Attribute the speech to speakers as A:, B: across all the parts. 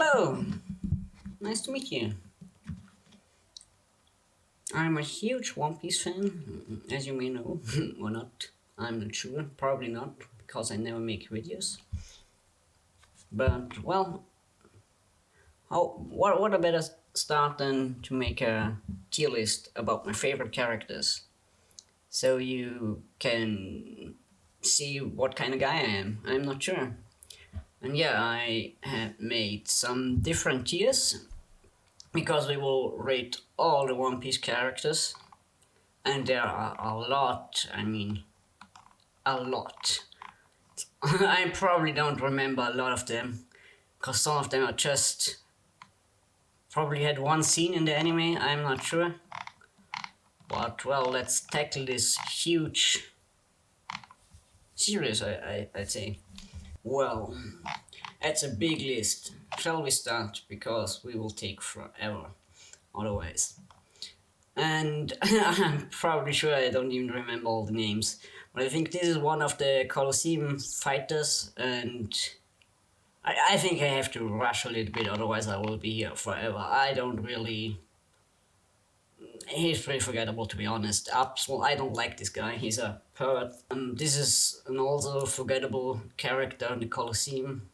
A: Hello, nice to meet you. I'm a huge One Piece fan, as you may know, or not. I'm not sure, probably not, because I never make videos. But, well, what a better start than to make a tier list about my favorite characters, so you can see what kind of guy I am. I'm not sure. And yeah, I have made some different tiers because we will rate all the One Piece characters, and there are a lot. I mean, a lot. I probably don't remember a lot of them, because some of them are just probably had one scene in the anime. I'm not sure. But well, let's tackle this huge series. I'd say. Well, that's a big list. Shall we start? Because we will take forever otherwise. And I'm probably sure I don't even remember all the names. But I think this is one of the Colosseum fighters, and I think I have to rush a little bit, otherwise I will be here forever. I don't really... He's pretty forgettable, to be honest. Well, I don't like this guy, he's a pervert. This is an also forgettable character in the Colosseum.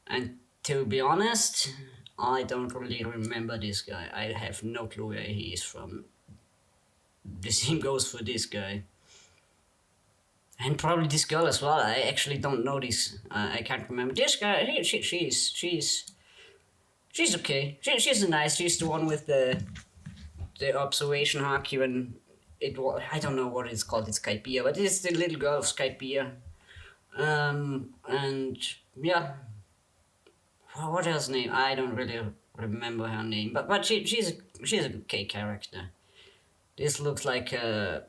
A: And to be honest, I don't really remember this guy. I have no clue where he is from. The same goes for this guy. And probably this girl as well. I actually don't know this. I can't remember. This guy, she's okay. She's nice. She's the one with the observation haki when it was, I don't know what it's called. It's Skypiea, but it's the little girl of Skypiea. And yeah. What else name? I don't really remember her name, but she's a okay character. This looks like a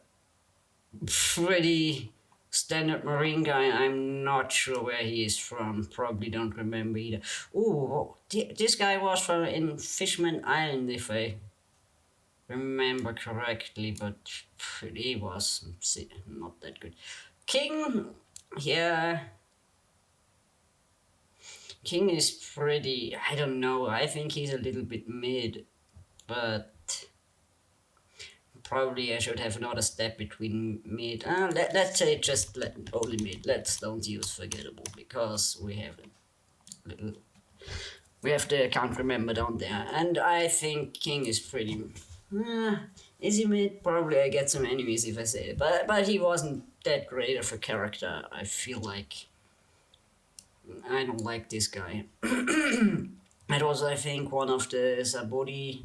A: pretty standard marine guy. I'm not sure where he is from. Probably don't remember either. Ooh, this guy was from in Fishman Island, if I remember correctly, but he was not that good. King, yeah. King is pretty, I don't know, I think he's a little bit mid, but probably I should have another step between mid. Let's say just only mid. Let's don't use forgettable, because we have a little, we have the can't remember down there, and I think King is pretty. Is he mid? Probably I get some enemies if I say it, but he wasn't that great of a character. I feel like I don't like this guy. It was, I think, one of the Sabori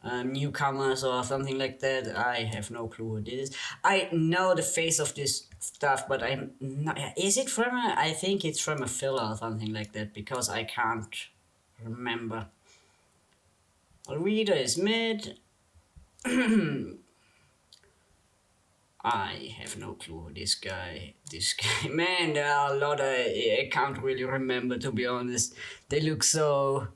A: newcomers or something like that. I have no clue who this is. I know the face of this stuff, but I'm not... Is it from a... I think it's from a filler or something like that, because I can't remember. Alrita is mid. I have no clue who this guy, man, there are a lot I can't really remember, to be honest. They look so,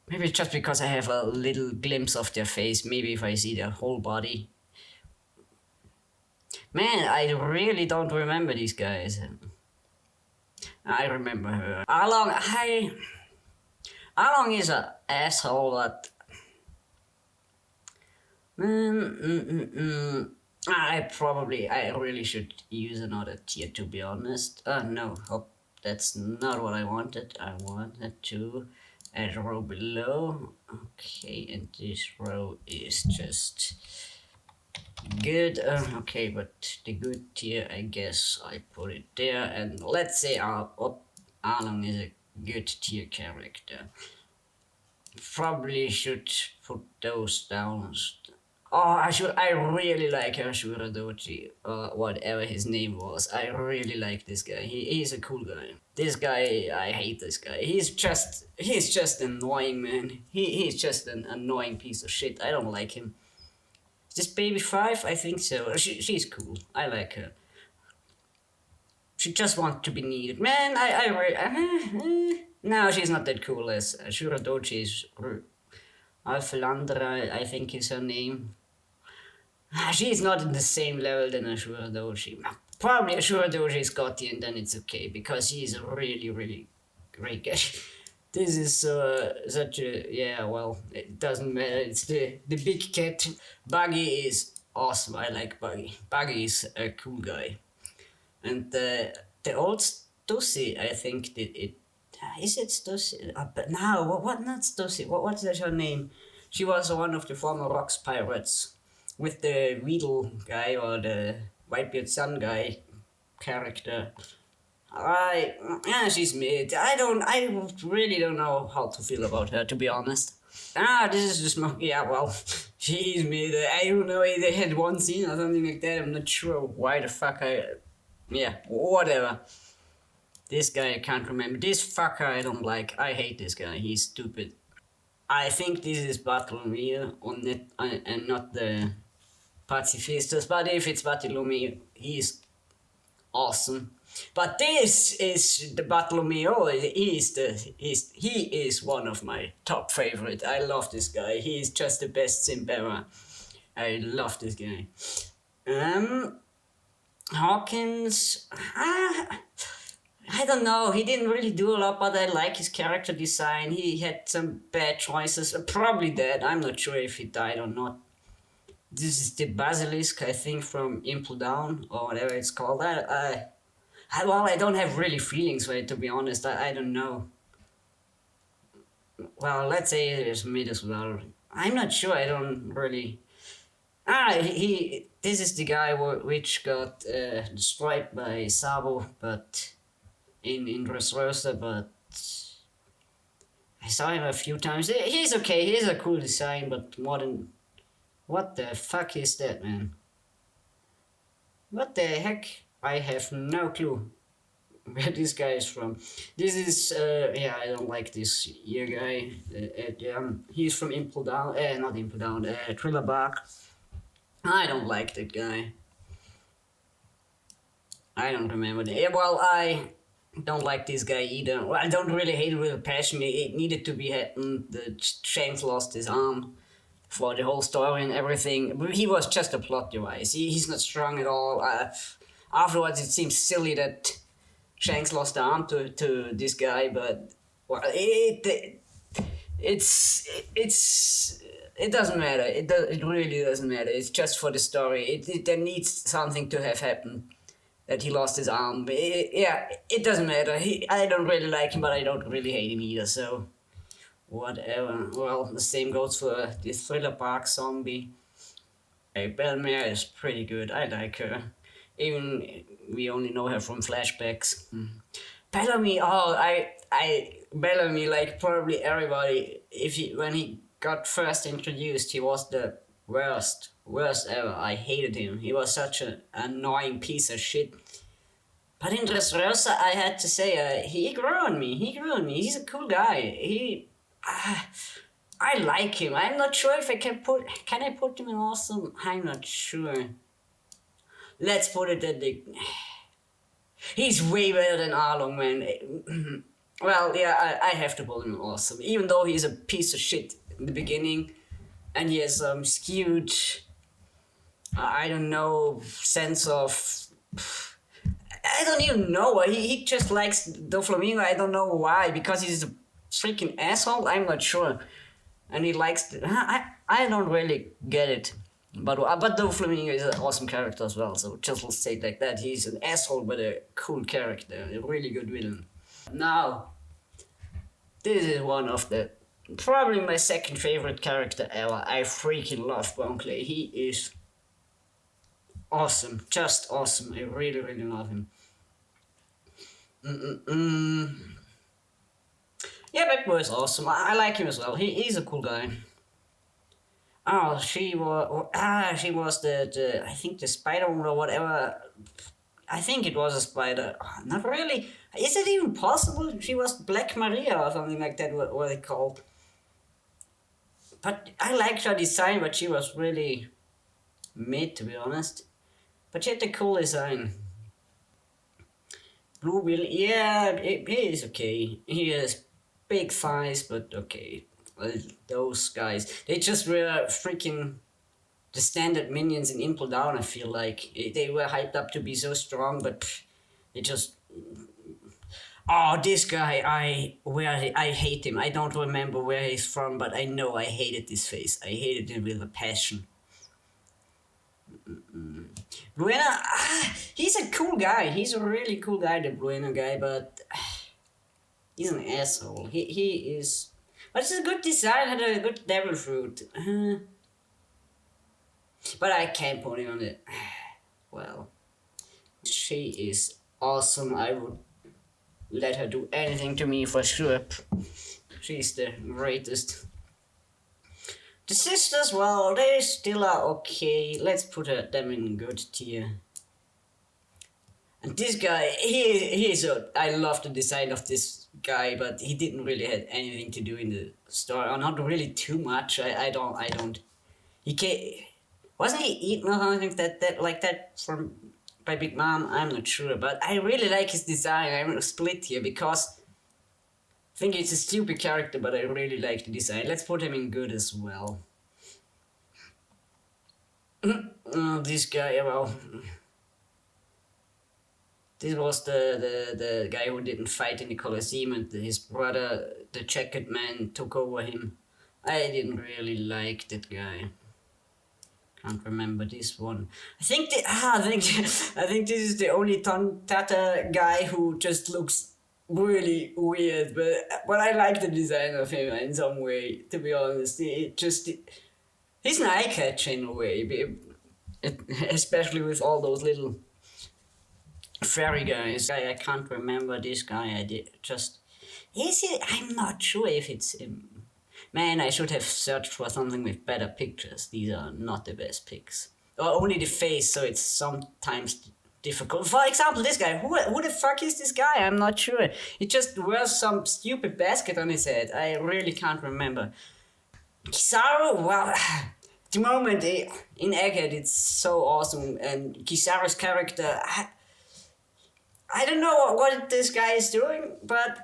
A: maybe just because I have a little glimpse of their face, maybe if I see their whole body. Man, I really don't remember these guys. I remember her. Along is a asshole, but... I really should use another tier, to be honest. No, that's not what I wanted. I wanted to add a row below. Okay, and this row is just good. Okay, but the good tier, I guess I put it there. And let's say Arlong is a good tier character. Probably should put those down. Oh, I really like Ashura Doji, or whatever his name was. I really like this guy. He's a cool guy. This guy, I hate this guy. He's just annoying, man. He's just an annoying piece of shit. I don't like him. Is this Baby 5? I think so. She's cool. I like her. She just wants to be needed. Man, no, she's not that cool as Ashura Doji is. Alphalandra, I think is her name. She's not in the same level than Ashura Doji. Probably Ashura Doji is Gotti, and then it's okay, because he's a really, really great guy. This is such a yeah. Well, it doesn't matter. It's the big cat. Buggy is awesome. I like Buggy. Buggy is a cool guy. And the old Stussy, I think did it. Is it Stussy? But no, what not Stussy? What's her name? She was one of the former Rocks pirates, with the Weedle guy or the Whitebeard Sun guy character. I yeah, she's mid. I really don't know how to feel about her, to be honest. This is just yeah. Well, she's mid. I don't know. They had one scene or something like that. I'm not sure why the fuck I. Yeah, whatever. This guy I can't remember. This fucker I don't like. I hate this guy. He's stupid. I think this is Bartholomew on it, and not the pacifistas. But if it's Bartholomew, he's awesome. But this is the Bartolomeo. He is one of my top favorite. I love this guy. He is just the best simp ever. I love this guy. Um, Hawkins. I don't know. He didn't really do a lot, but I like his character design. He had some bad choices. Probably dead. I'm not sure if he died or not. This is the basilisk, I think, from Impel Down or whatever it's called. Well, I don't have really feelings for it, to be honest. I don't know. Well, let's say it is mid as well. I'm not sure. I don't really. This is the guy which got destroyed by Sabo, but in Dressrosa, but I saw him a few times. He's okay. He's a cool design, but more than what the fuck is that, man? What the heck? I have no clue where this guy is from. This is, yeah, I don't like this year guy. He's from Impel Down, not Impel Down, Thriller Bark. I don't like that guy. I don't remember. Well, I don't like this guy either. Well, I don't really hate it with a passion. It needed to be happened. The Shanks lost his arm for the whole story and everything. But he was just a plot device. He's not strong at all. Afterwards, it seems silly that Shanks lost the arm to this guy, but well, it doesn't matter. It really doesn't matter. It's just for the story. There needs something to have happened that he lost his arm. It doesn't matter. I don't really like him, but I don't really hate him either. So whatever. Well, the same goes for the Thriller Park zombie. Belmare is pretty good. I like her. Even we only know her from flashbacks. Bellamy, Bellamy, like probably everybody. When he got first introduced, he was the worst ever. I hated him. He was such an annoying piece of shit. But in Dressrosa, I had to say, he grew on me. He's a cool guy. I like him. I'm not sure if I can I put him in awesome? I'm not sure. Let's put it at he's way better than Arlong, man. Well, yeah, I have to put him in awesome. Even though he's a piece of shit in the beginning, and he has skewed, I don't know, sense of. I don't even know. He just likes Doflamingo. I don't know why. Because he's a freaking asshole? I'm not sure. And he likes. I don't really get it. But Doflamingo is an awesome character as well, so just let's say it like that. He's an asshole but a cool character, a really good villain. Now, this is one of the probably my second favorite character ever. I freaking love Bonkley. He is awesome, just awesome. I really, really love him. Yeah, Backboy is awesome. I like him as well. He's a cool guy. Oh, she was the I think the spider woman or whatever. I think it was a spider. Not really. Is it even possible? She was Black Maria or something like that. What they called. But I liked her design, but she was really mid, to be honest. But she had a cool design. Blue Bill, yeah, he is okay. He has big thighs, but okay. Those guys, they just were freaking the standard minions in Impel Down. I feel like they were hyped up to be so strong, but it just Oh, this guy, I hate him. I don't remember where he's from, but I know I hated this face. I hated him with a passion. Bueno, he's a cool guy. He's a really cool guy, the Bueno guy, but he's an asshole. He is. But it's a good design, had a good devil fruit. But I can't put him on it. Well, she is awesome. I would let her do anything to me for sure. She's the greatest. The sisters, well, they still are okay. Let's put them in good tier. And this guy, I love the design of this guy, but he didn't really have anything to do in the story, or not really too much. I don't. He came, wasn't he eaten or something that like that from by Big Mom? I'm not sure, but I really like his design. I'm split here because I think it's a stupid character, but I really like the design. Let's put him in good as well. This guy, well, this was the guy who didn't fight in the Colosseum, and his brother, the Jacket Man, took over him. I didn't really like that guy. Can't remember this one. I think I think this is the only Tata guy who just looks really weird, but I like the design of him in some way. To be honest, he's an eye catcher in a way, especially with all those little fairy guys. I can't remember this guy. I did just. Is it? I'm not sure if it's him. Man, I should have searched for something with better pictures. These are not the best pics. Or only the face, so it's sometimes difficult. For example, this guy. Who the fuck is this guy? I'm not sure. He just wears some stupid basket on his head. I really can't remember. Kizaru, well, the moment in Egghead, it's so awesome. And Kizaru's character, I don't know what this guy is doing, but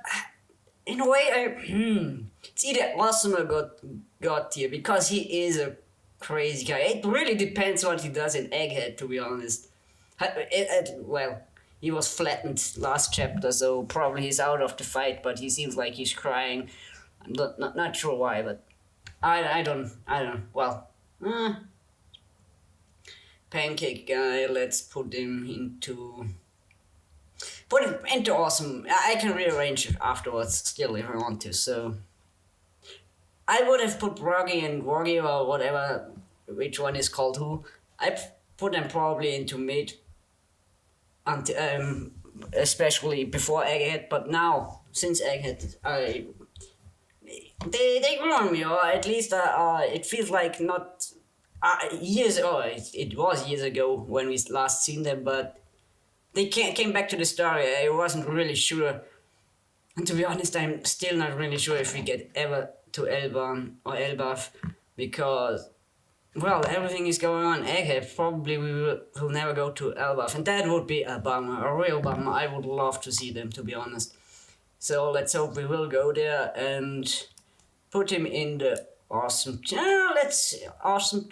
A: in a way, it's either awesome or God tier, because he is a crazy guy. It really depends what he does in Egghead, to be honest. Well, he was flattened last chapter, so probably he's out of the fight, but he seems like he's crying. I'm not sure why, but I don't, well, Pancake guy, let's put him into awesome. I can rearrange it afterwards still if I want to, so I would have put Roggy and Woggy or whatever, which one is called who. I put them probably into mid, until, especially before Egghead, but now, since Egghead, they grew on me, or at least it feels like not years, it was years ago when we last seen them, but they came back to the story. I wasn't really sure. And to be honest, I'm still not really sure if we get ever to Elban or Elbaf, because, well, everything is going on Egghead. Probably we'll never go to Elbaf, and that would be a bummer, a real bummer. I would love to see them, to be honest. So let's hope we will go there and put him in the awesome. Awesome.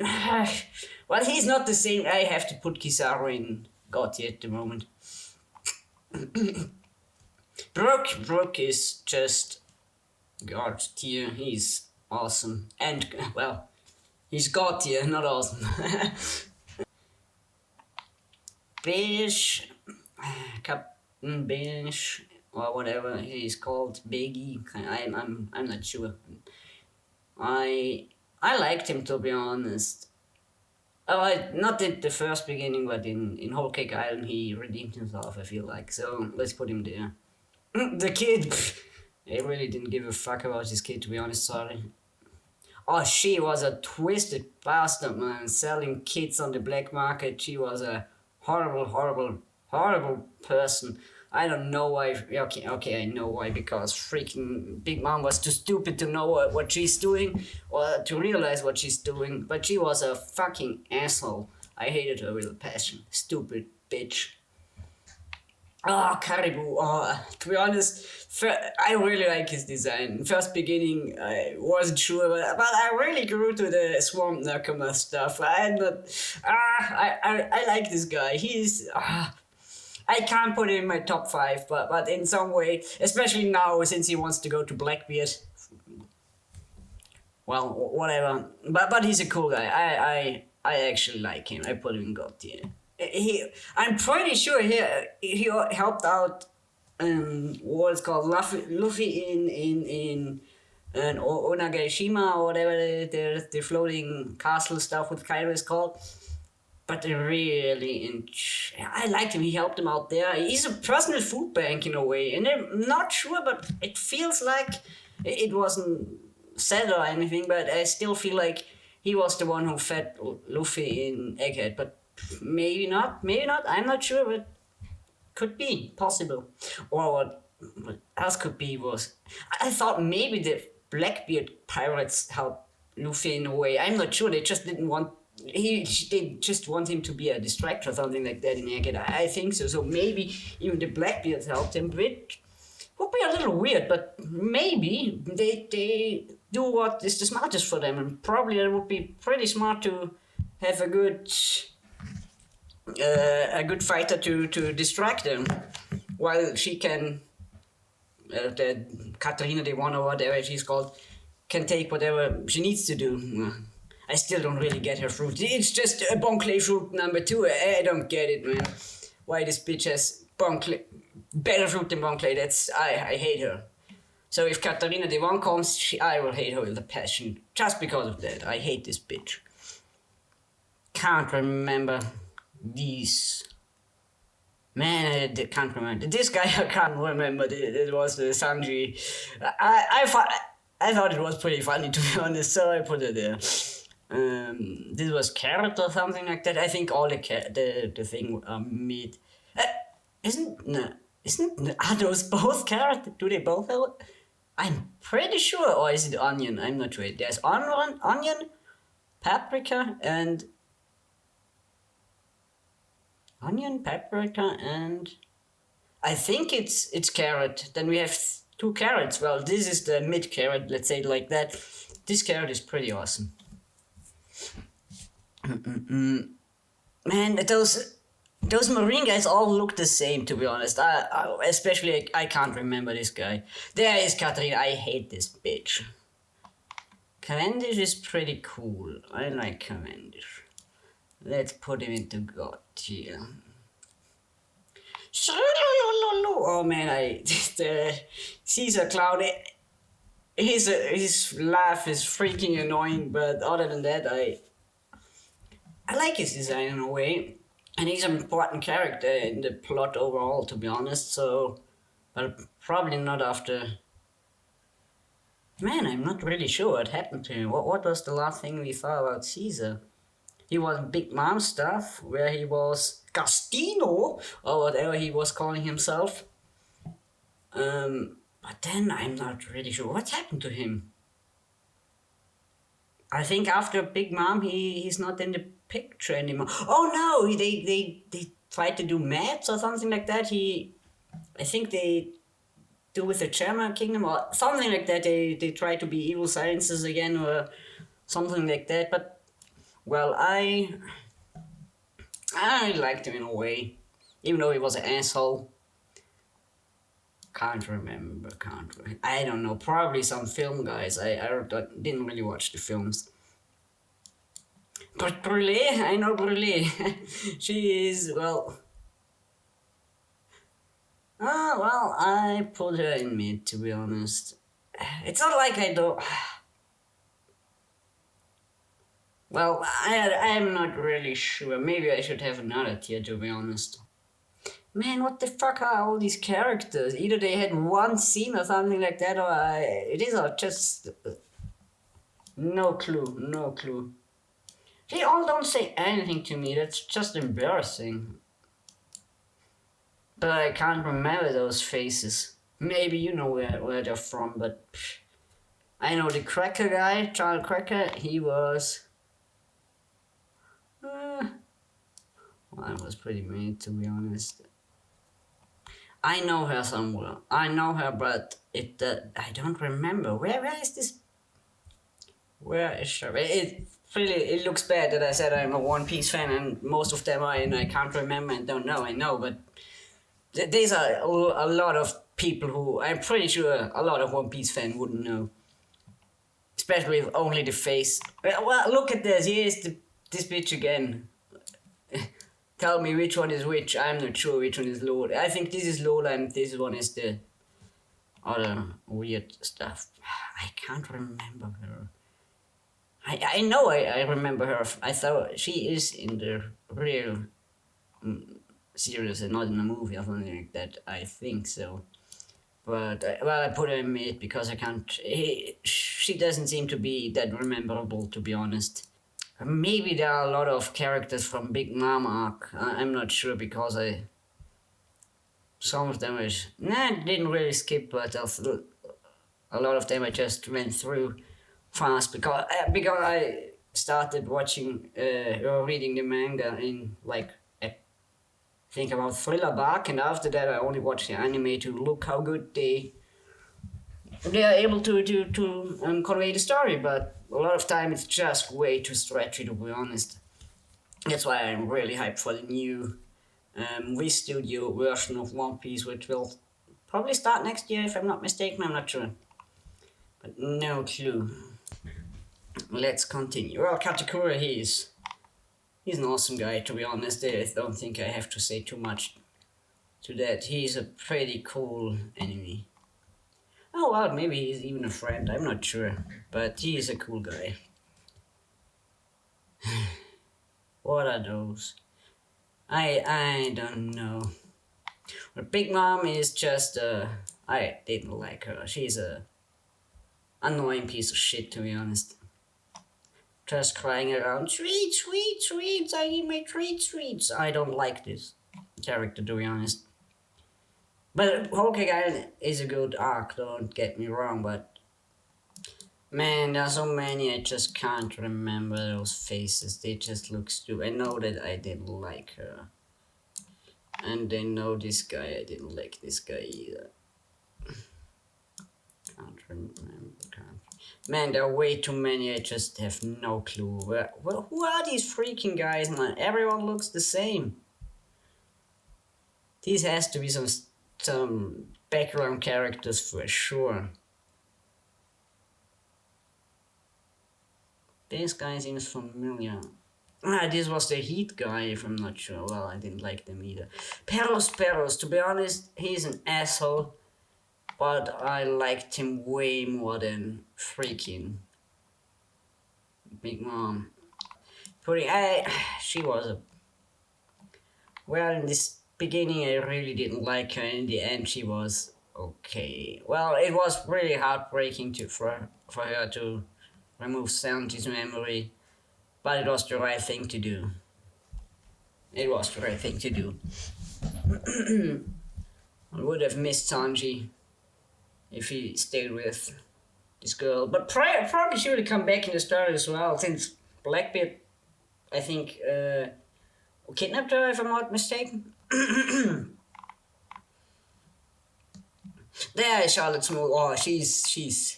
A: Well, he's not the same. I have to put Kizaru in Gotti at the moment. Brooke is just God tier. He's awesome. And, well, he's God tier, not awesome. Bish, Captain Bish, or whatever he's called, Biggie. I'm not sure. I liked him, to be honest. Not in the first beginning, but in Whole Cake Island he redeemed himself, I feel like. So let's put him there. The kid, I really didn't give a fuck about this kid, to be honest, sorry. Oh, she was a twisted bastard, man, selling kids on the black market. She was a horrible, horrible, horrible person. I don't know why. Okay, I know why, because freaking Big Mom was too stupid to know what she's doing or to realize what she's doing. But she was a fucking asshole. I hated her with a passion. Stupid bitch. Oh, Caribou. Oh, to be honest, I really like his design. First beginning, I wasn't sure, but I really grew to the Swamp Nakama stuff. I like this guy. I can't put it in my top five, but in some way, especially now since he wants to go to Blackbeard. Well, whatever. But he's a cool guy. I actually like him. I put him in God tier. I'm pretty sure he helped out what's called Luffy in Onagashima or whatever the floating castle stuff with Kaido is called. But I liked him. He helped him out there. He's a personal food bank in a way, and I'm not sure, but it feels like it wasn't said or anything. But I still feel like he was the one who fed Luffy in Egghead. But maybe not. Maybe not. I'm not sure, but could be possible. Or what else could be was I thought maybe the Blackbeard pirates helped Luffy in a way. I'm not sure. They just didn't want. They just want him to be a distractor or something like that in Egghead. I think so. So maybe even the Blackbeards helped him, which would be a little weird, but maybe they do what is the smartest for them, and probably it would be pretty smart to have a good fighter to distract them, while she can the Katarina the One or whatever she's called can take whatever she needs to do. I still don't really get her fruit. It's just a Bonclay fruit number 2. I don't get it, man. Why this bitch has Bonclay better fruit than Bonclay? I hate her. So if Katarina the One comes, I will hate her with a passion. Just because of that. I hate this bitch. Can't remember these. Man, I can't remember. This guy I can't remember. It was Sanji. I thought it was pretty funny, to be honest, so I put it there. This was Carrot or something like that. I think all the thing made. Are those both Carrot? Do they both have it? I'm pretty sure, or is it Onion? I'm not sure. There's onion, paprika, and I think it's Carrot. Then we have 2 carrots. Well, this is the mid carrot. Let's say it like that. This carrot is pretty awesome. Man, those marine guys all look the same, to be honest. Especially I can't remember this guy. There is Katarina. I hate this bitch. Cavendish is pretty cool. I like Cavendish. Let's put him into God tier. Oh man, the Caesar Cloud. His laugh is freaking annoying, but other than that, I like his design in a way, and he's an important character in the plot overall, to be honest. So, but probably not after. Man, I'm not really sure what happened to him. What was the last thing we saw about Caesar? He was Big Mom stuff, where he was Castino, or whatever he was calling himself. But then I'm not really sure what happened to him. I think after Big Mom, he's not in the picture anymore. Oh no, they tried to do maths or something like that. I think they do with the German Kingdom or something like that. They try to be evil sciences again or something like that. But well, I liked him in a way, even though he was an asshole. Can't remember. I don't know. Probably some film guys. I didn't really watch the films. But Brûlée, I know Brûlée. She is, well... well, I put her in mid, to be honest. It's not like I don't... Well, I'm not really sure. Maybe I should have another tier, to be honest. Man, what the fuck are all these characters? Either they had one scene or something like that, or it is just... No clue. They all don't say anything to me, that's just embarrassing. But I can't remember those faces. Maybe you know where they're from, but... I know the Cracker guy, Charles Cracker, he was... well, that was pretty mean, to be honest. I know her somewhere. I know her, but I don't remember. Where is this? Where is she? It looks bad that I said I'm a One Piece fan and most of them are and I can't remember and don't know. I know, but These are a lot of people who I'm pretty sure a lot of One Piece fan wouldn't know, especially with only the face. Well, look at this. Here's this bitch again. Tell me which one is which. I'm not sure which one is Lola. I think this is Lola and this one is the other weird stuff. I can't remember her. I know I remember her. I thought she is in the real series and not in a movie or something like that. I think so. But well, I put her in mid because I can't. She doesn't seem to be that rememberable, to be honest. Maybe there are a lot of characters from Big Mom arc. I'm not sure because I some of them I didn't really skip, but a lot of them I just went through fast because I started watching or reading the manga in like I think about Thriller Bark, and after that I only watched the anime to look how good they are able to convey the story. But a lot of time it's just way too stretchy, to be honest. That's why I'm really hyped for the new Wii Studio version of One Piece, which will probably start next year if I'm not mistaken. I'm not sure, but no clue. Let's continue. Well, Katakura, he's an awesome guy, to be honest. I don't think I have to say too much to that. He's a pretty cool enemy. Oh well, maybe he's even a friend. I'm not sure, but he's a cool guy. What are those? I don't know. But Big Mom is just I didn't like her. She's a annoying piece of shit, to be honest. Just crying around, sweet, sweet, sweets, I need my treats. I don't like this character, to be honest. But Hokage is a good arc, don't get me wrong, but man, there are so many I just can't remember those faces. They just look stupid. I know that I didn't like her. And I know this guy, I didn't like this guy either. Can't remember, can't. Man, there are way too many, I just have no clue. Well, who are these freaking guys, man? Everyone looks the same. These has to be some background characters for sure. This guy seems familiar. This was the Heat guy, if I'm not sure. Well, I didn't like them either. Perros, to be honest, he's an asshole. But I liked him way more than freaking Big Mom. She was a... Well, in this beginning I really didn't like her. In the end she was okay. Well, it was really heartbreaking for her to remove Sanji's memory. But it was the right thing to do. It was the right thing to do. I would have missed Sanji if he stayed with this girl. But probably she would have come back in the story as well, since Blackbeard, I think, kidnapped her, if I'm not mistaken. There is Charlotte Smooth. Oh, she's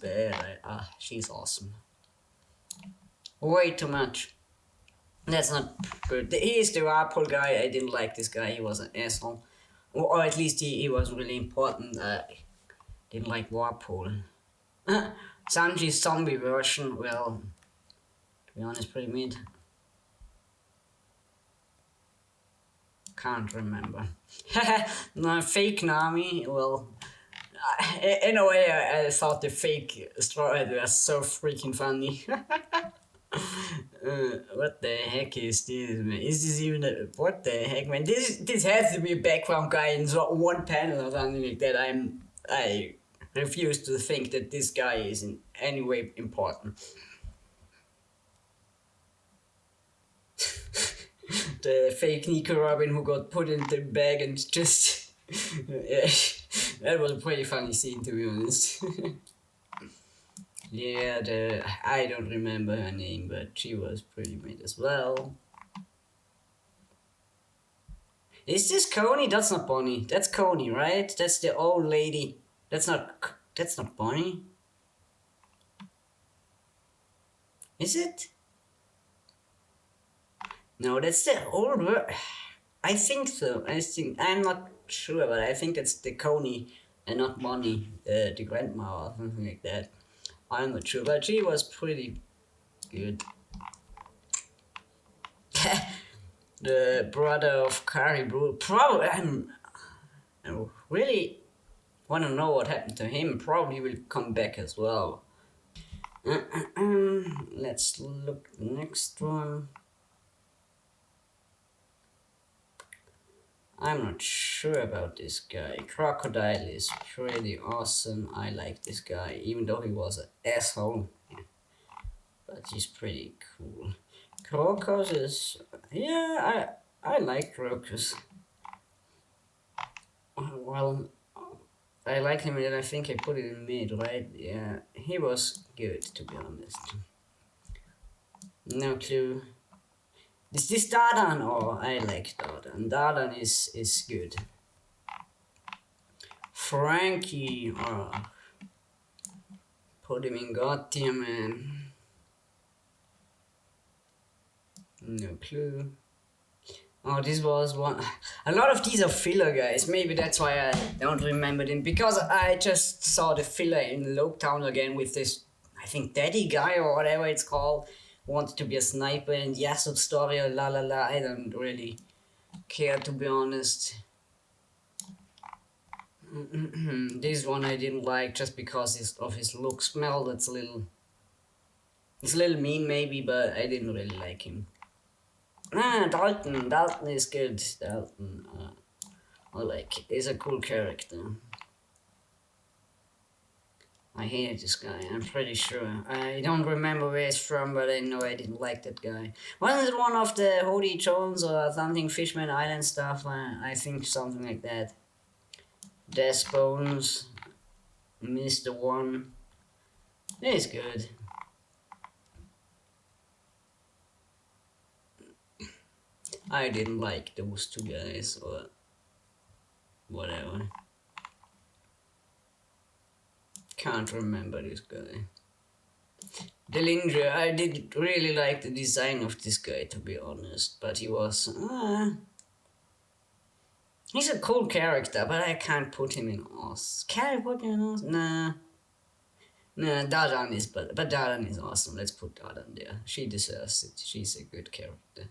A: bad. She's awesome. Way too much. That's not good. He is the Apple guy. I didn't like this guy. He was an asshole. Or at least he was really important. Didn't like Warpole. Sanji's zombie version, well, to be honest, pretty mid. Can't remember. No, fake Nami, well, in a way I thought the fake Straw Hat was so freaking funny. What the heck is this, man? Is this even a... What the heck, man? This has to be a background guy in one panel or something like that. I refuse to think that this guy is in any way important. The fake Nico Robin who got put in the bag and just... Yeah, that was a pretty funny scene, to be honest. Yeah, I don't remember her name, but she was pretty mid as well. Is this Coney? That's not Bonnie. That's Coney, right? That's the old lady. That's not Bonnie. Is it? No, that's the old. I think so. I'm not sure, but I think it's the Coney and not Money, the grandma or something like that. I'm not sure, but she was pretty good. The brother of Caribou. Probably, I really want to know what happened to him. Probably will come back as well. Let's look the next one. I'm not sure about this guy. Crocodile is pretty awesome. I like this guy, even though he was an asshole. But he's pretty cool. Crocus is, yeah, I like Crocus. Well, I like him and I think I put it in mid, right? Yeah, he was good to be honest. No clue. Is this Dardan? Oh, I like Dardan. Dardan is good. Frankie, oh, put him in goddamn man. No clue. Oh, this was one. A lot of these are filler guys. Maybe that's why I don't remember them. Because I just saw the filler in Loketown again with this, I think, daddy guy or whatever it's called. Wanted to be a sniper and Yasub story or la la la. I don't really care, to be honest. This one I didn't like just because of his look. Smell, it's a little mean maybe, but I didn't really like him. Dalton is good. Dalton, I like. He's a cool character. I hated this guy, I'm pretty sure. I don't remember where he's from, but I know I didn't like that guy. Wasn't it one of the Hody Jones or something, Fishman Island stuff? I think something like that. Des Bones, Mr. One. He's good. I didn't like those two guys or whatever. Can't remember this guy. Delinger, I did really like the design of this guy, to be honest, but he was... he's a cool character, but I can't put him in Oz. Can I put him in Oz? Nah. Nah, Dardan is... But Dardan is awesome. Let's put Dardan there. She deserves it. She's a good character.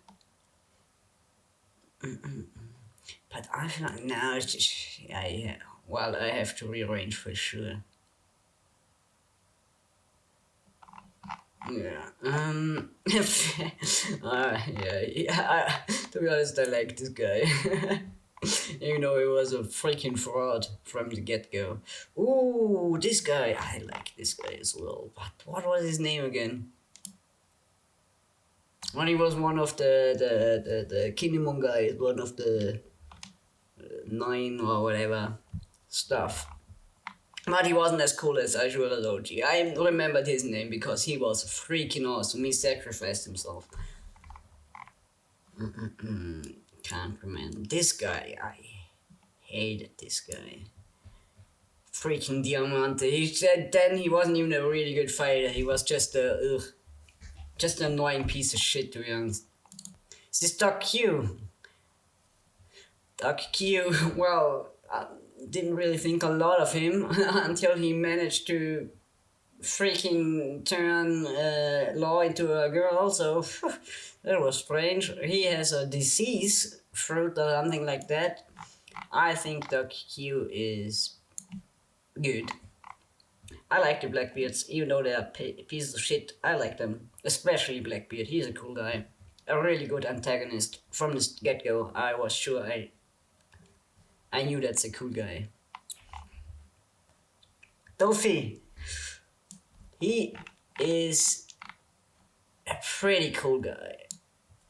A: But I feel like now it's just... Yeah. Well, I have to rearrange for sure. Yeah. To be honest, I like this guy. Even though he was a freaking fraud from the get-go. Ooh, this guy. I like this guy as well. But what was his name again? When he was one of the Kinemon guys, one of the 9 or whatever stuff. But he wasn't as cool as Azure Logi. I remembered his name because he was freaking awesome. He sacrificed himself. Can't remember. This guy, I hated this guy. Freaking Diamante. He said then he wasn't even a really good fighter. He was just an annoying piece of shit, to be honest. Is this Doc Q? Doc Q, well... didn't really think a lot of him until he managed to freaking turn Law into a girl, so that was strange. He has a disease, fruit or something like that. I think Doc Q is good. I like the Blackbeards, even though they're pieces of shit. I like them, especially Blackbeard. He's a cool guy, a really good antagonist. From the get-go, I was sure I knew that's a cool guy. Dofi. He is a pretty cool guy.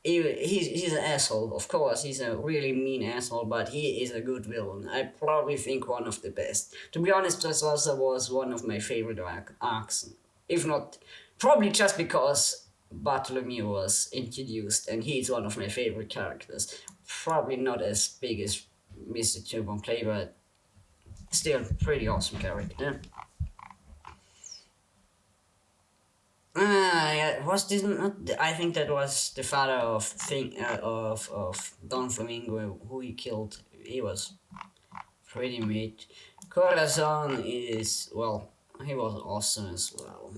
A: He's an asshole, of course. He's a really mean asshole, but he is a good villain. I probably think one of the best. To be honest, this also was one of my favorite arcs. If not, probably just because Bartholomew was introduced and he's one of my favorite characters. Probably not as big as Mr. Tubon Play, but still pretty awesome character. Yeah, was this not? I think that was the father of Don Flamingo, who he killed. He was pretty mid. Corazon is, well, he was awesome as well.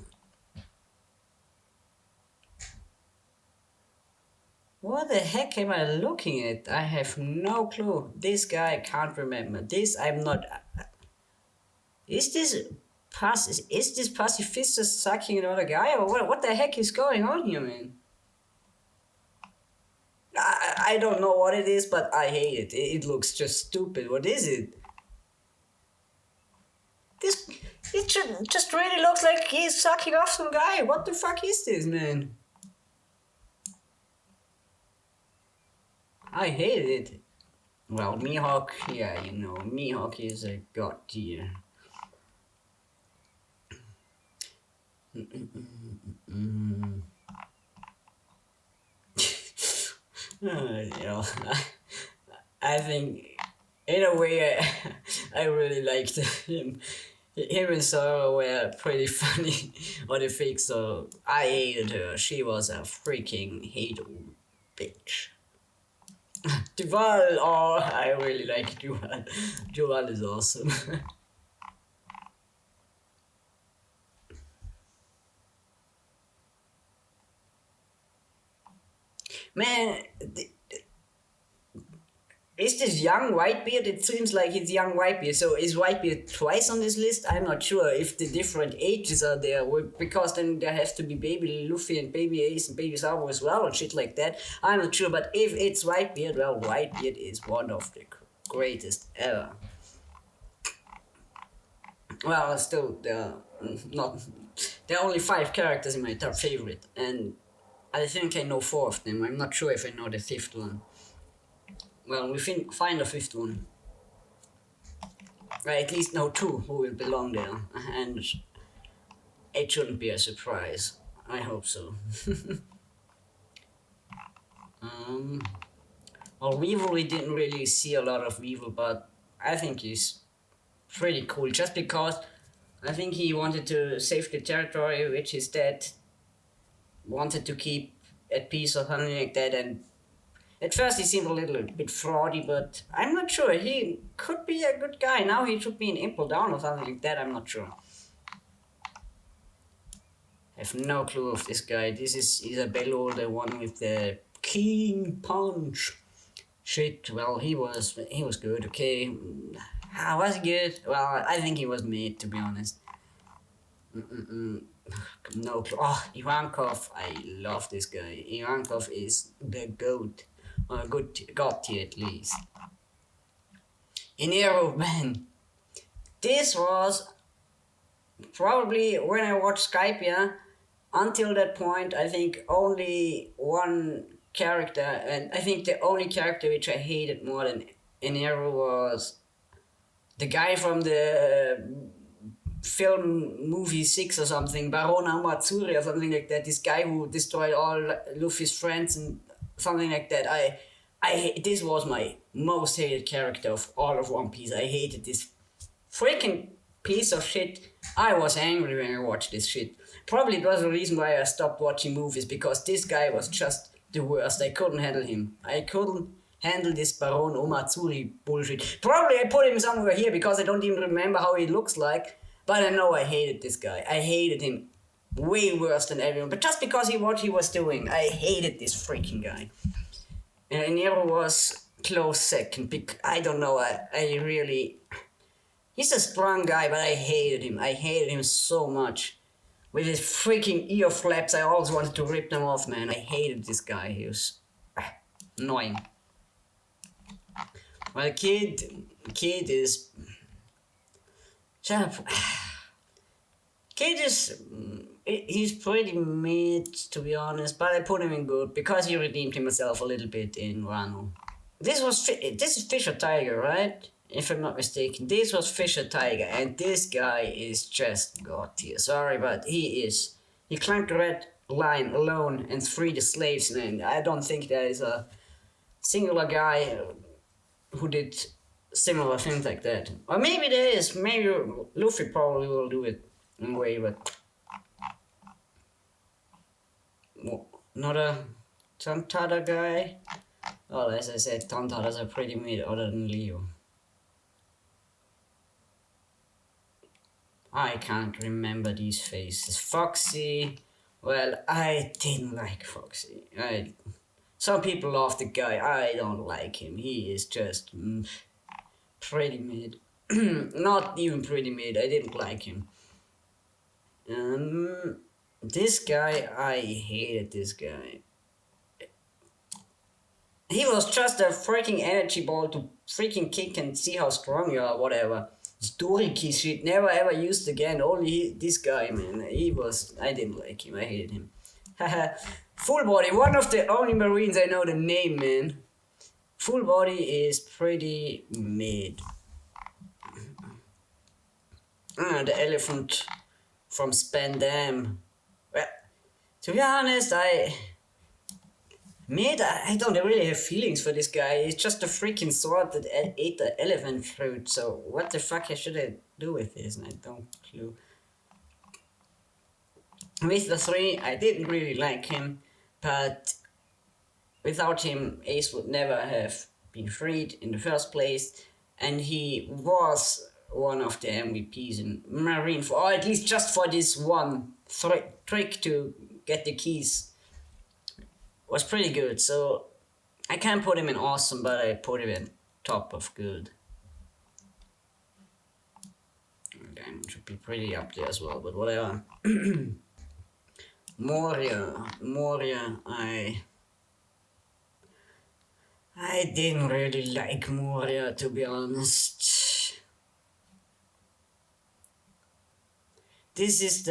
A: What the heck am I looking at? I have no clue. This guy I can't remember. This I'm not. Is this is this pacifist sucking another guy or what the heck is going on here, man? I don't know what it is, but I hate it. It looks just stupid. What is it? This just really looks like he's sucking off some guy. What the fuck is this, man? I hate it. Well, Mihawk, yeah, you know, Mihawk is a god tier. You know, I think in a way I really liked him. Him and Sora were pretty funny on the fake, so I hated her. She was a freaking hater bitch. Duval, oh, I really like Duval. Duval is awesome. Man, is this young Whitebeard? It seems like it's young Whitebeard. So is Whitebeard twice on this list? I'm not sure if the different ages are there, because then there has to be baby Luffy and baby Ace and baby Sabo as well and shit like that. I'm not sure, but if it's Whitebeard, well, Whitebeard is one of the greatest ever. Well, still, there are only 5 characters in my top favorite, and I think I know 4 of them. I'm not sure if I know the 5th one. Well, we find a 5th one. I at least know 2 who will belong there, and it shouldn't be a surprise. I hope so. Well, Weevil, we didn't really see a lot of Weevil, but I think he's pretty cool, just because I think he wanted to save the territory, which his dad wanted to keep at peace or something like that, and at first he seemed a little bit fraudy, but I'm not sure. He could be a good guy. Now he should be in Impel Down or something like that, I'm not sure. I have no clue of this guy. This is Isabello, the one with the keen punch. Shit, well, he was good, okay. How was he good? Well, I think he was mid, to be honest. No clue. Oh, Ivankov, I love this guy. Ivankov is the GOAT. A good god tier at least. In Arrow, man, this was probably when I watched Skype, until that point, I think only one character, and I think the only character which I hated more than in Arrow was the guy from the film movie 6 or something, Baron Amatsuri or something like that. This guy who destroyed all Luffy's friends and something like that. This was my most hated character of all of One Piece. I hated this freaking piece of shit. I was angry when I watched this shit. Probably it was the reason why I stopped watching movies, because this guy was just the worst. I couldn't handle him. I couldn't handle this Baron Omatsuri bullshit. Probably I put him somewhere here because I don't even remember how he looks like, but I know I hated this guy. I hated him way worse than everyone, but just because what he was doing, I hated this freaking guy. And Nero was close second. I don't know. I really. He's a strong guy, but I hated him. I hated him so much. With his freaking ear flaps, I always wanted to rip them off, man. I hated this guy. He was annoying. Well, Kid is. Shut up. Kid is. He's pretty mid, to be honest, but I put him in good because he redeemed himself a little bit in Wano. This is Fisher Tiger, right? If I'm not mistaken. This was Fisher Tiger, and this guy is just god tier. Sorry, but he climbed the red line alone and freed the slaves, and I don't think there is a singular guy who did similar things like that. Or maybe there is. Maybe Luffy probably will do it in a way, but not a Tontada guy. Well, as I said, Tontadas are pretty mid other than Leo. I can't remember these faces. Foxy. Well, I didn't like Foxy. Some people love the guy. I don't like him. He is just pretty mid. Not even pretty mid. I didn't like him. Um, this guy, I hated this guy. He was just a freaking energy ball to freaking kick and see how strong you are, whatever. Storiki shit, never ever used again. Only this guy, man. He was. I didn't like him. I hated him. Haha. Full body, one of the only Marines I know the name, man. Full body is pretty mid. The elephant from Spandam. Well, to be honest, I don't really have feelings for this guy. He's just a freaking sword that ate the elephant fruit. So what the fuck should I do with this? I don't clue. With the 3, I didn't really like him, but without him, Ace would never have been freed in the first place, and he was one of the MVPs in Marine, or at least just for this one trick to get the keys. Was pretty good, so I can't put him in awesome, but I put him in top of good. Diamond should be pretty up there as well, but whatever. Moria, I didn't really like Moria, to be honest. This is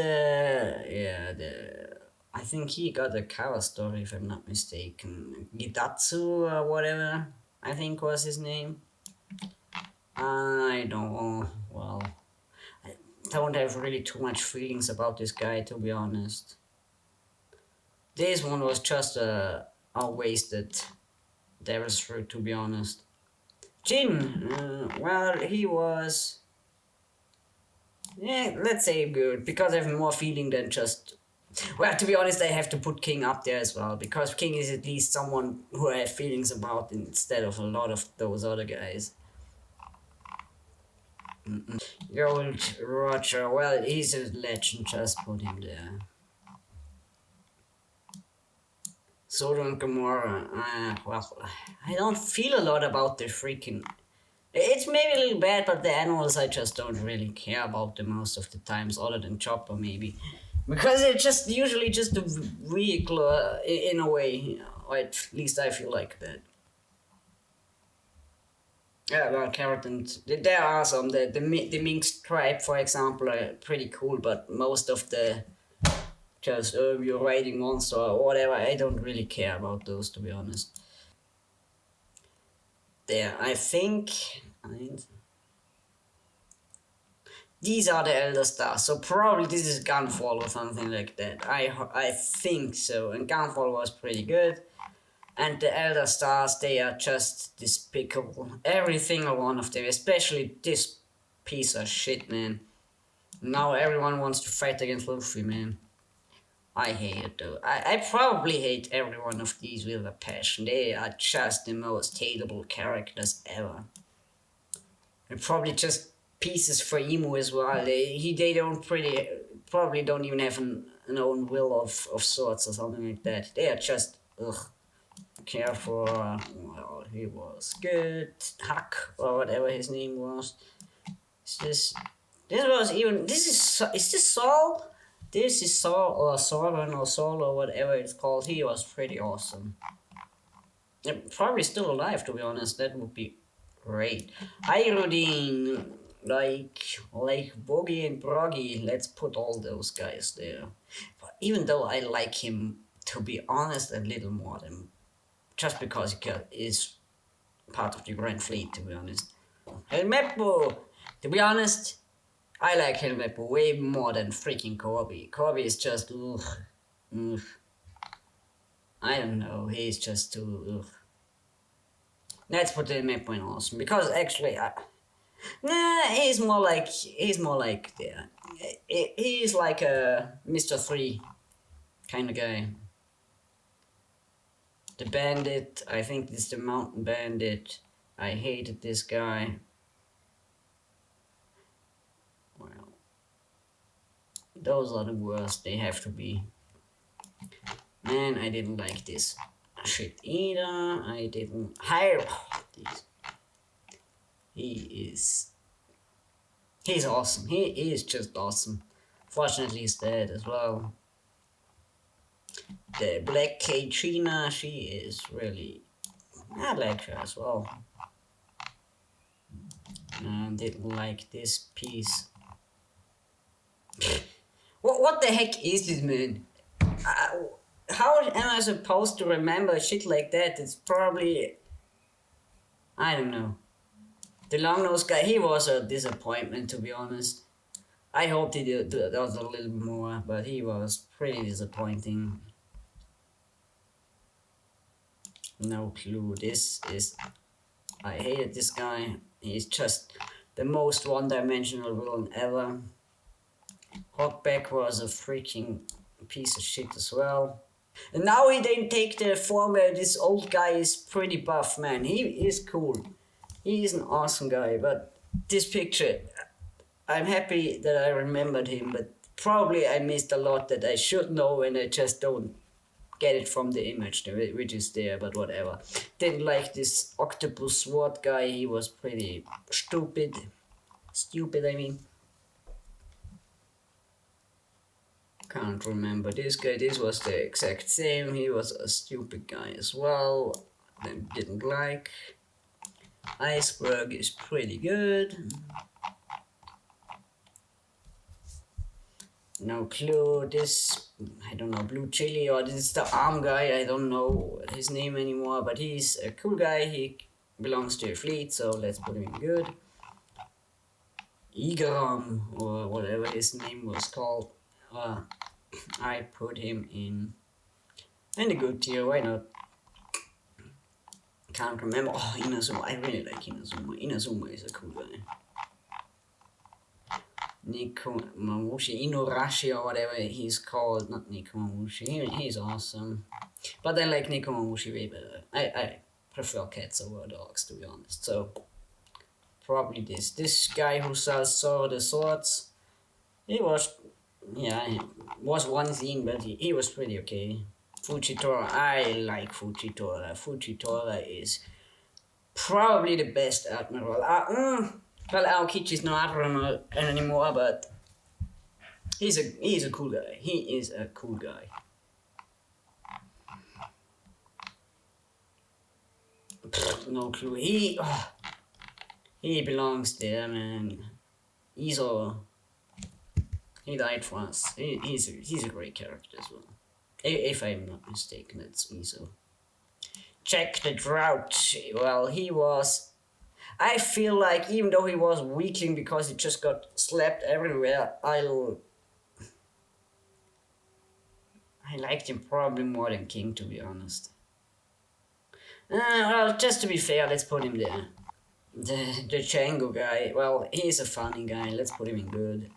A: I think he got a cover story, if I'm not mistaken. Gidatsu or whatever, I think was his name. I don't know. Well, I don't have really too much feelings about this guy, to be honest. This one was just a wasted Devil's Fruit, to be honest. Jin, well, he was... Yeah, let's say good, because I have more feeling than just... Well, to be honest, I have to put King up there as well, because King is at least someone who I have feelings about instead of a lot of those other guys. Gold Roger, well, he's a legend, just put him there. Sodom and Gomorrah, well, I don't feel a lot about the freaking... It's maybe a little bad, but the animals I just don't really care about them most of the times, other than Chopper maybe. Because it's just usually just a vehicle in a way, or at least I feel like that. Yeah, well, Carrot and there are some. The Minx tribe, for example, are pretty cool, but most of the just you're riding monster or whatever, I don't really care about those, to be honest. There, I think. These are the Elder Stars, so probably this is Gunfall or something like that. I think so, and Gunfall was pretty good. And the Elder Stars, they are just despicable. Every single one of them, especially this piece of shit, man. Now everyone wants to fight against Luffy, man. I hate it though. I probably hate every one of these with a passion. They are just the most hateable characters ever. And probably just pieces for Emu as well. They don't probably don't even have an own will of sorts or something like that. They are just care for well, he was good. Huck or whatever his name was. This was even is this Saul? This is Saul or Sauron or Saul or whatever it's called. He was pretty awesome. Yeah, probably still alive, to be honest. That would be great. Irodine, like Boggy and Broggy. Let's put all those guys there. But even though I like him, to be honest, a little more than just because he is part of the Grand Fleet, to be honest. Helmeppo, to be honest, I like Helmeppo way more than freaking Corby. Corby is just, ugh. I don't know, he's just too, ugh. Let's put Helmeppo in awesome, because actually, he's more like there. He's like a Mr. 3 kind of guy. The Bandit, I think this is the Mountain Bandit. I hated this guy. Well, Those are the worst, they have to be. Man, I didn't like this shit either. I didn't hire. He is. He's awesome. He is just awesome. Fortunately, he's dead as well. The Black Kachina, she is really. I like her as well. Didn't like this piece. What the heck is this, man? How am I supposed to remember shit like that? It's probably. I don't know. The long nose guy, he was a disappointment, to be honest. I hoped he did was a little more, but he was pretty disappointing. No clue. This is. I hated this guy. He's just the most one-dimensional villain ever. Hawkback was a freaking piece of shit as well. And now he didn't take the form where this old guy is pretty buff, man. He is cool. He is an awesome guy, but this picture, I'm happy that I remembered him, but probably I missed a lot that I should know and I just don't get it from the image, which is there, but whatever. Didn't like this octopus sword guy, he was pretty stupid. Stupid, I mean. Can't remember this guy, this was the exact same, he was a stupid guy as well. Didn't like. Iceberg is pretty good. No clue. This, I don't know, Blue Chili, or this is the arm guy. I don't know his name anymore, but he's a cool guy. He belongs to a fleet, so let's put him in good. Igaram, or whatever his name was called. I put him in the good tier. Why not? Can't remember. Oh, Inazuma. I really like Inazuma. Inazuma is a cool guy. Nikomamushi, Inuarashi or whatever he's called, not Nikomamushi, he's awesome. But I like Nikomamushi way better. I prefer cats over dogs, to be honest. So, probably this. This guy who sells the swords, he was, yeah, he was one scene, but he was pretty okay. Fujitora, I like Fujitora. Fujitora is probably the best admiral. Well, Aokichi's not admiral anymore, but he's a cool guy. He is a cool guy. No clue. He belongs there, man. He died for us. He's a great character as well. If I'm not mistaken, that's Iso. Check the drought. Well, he was. I feel like even though he was weakling because he just got slapped everywhere, I liked him probably more than King, to be honest. Well, just to be fair, let's put him there. The Django guy, well, he's a funny guy. Let's put him in good.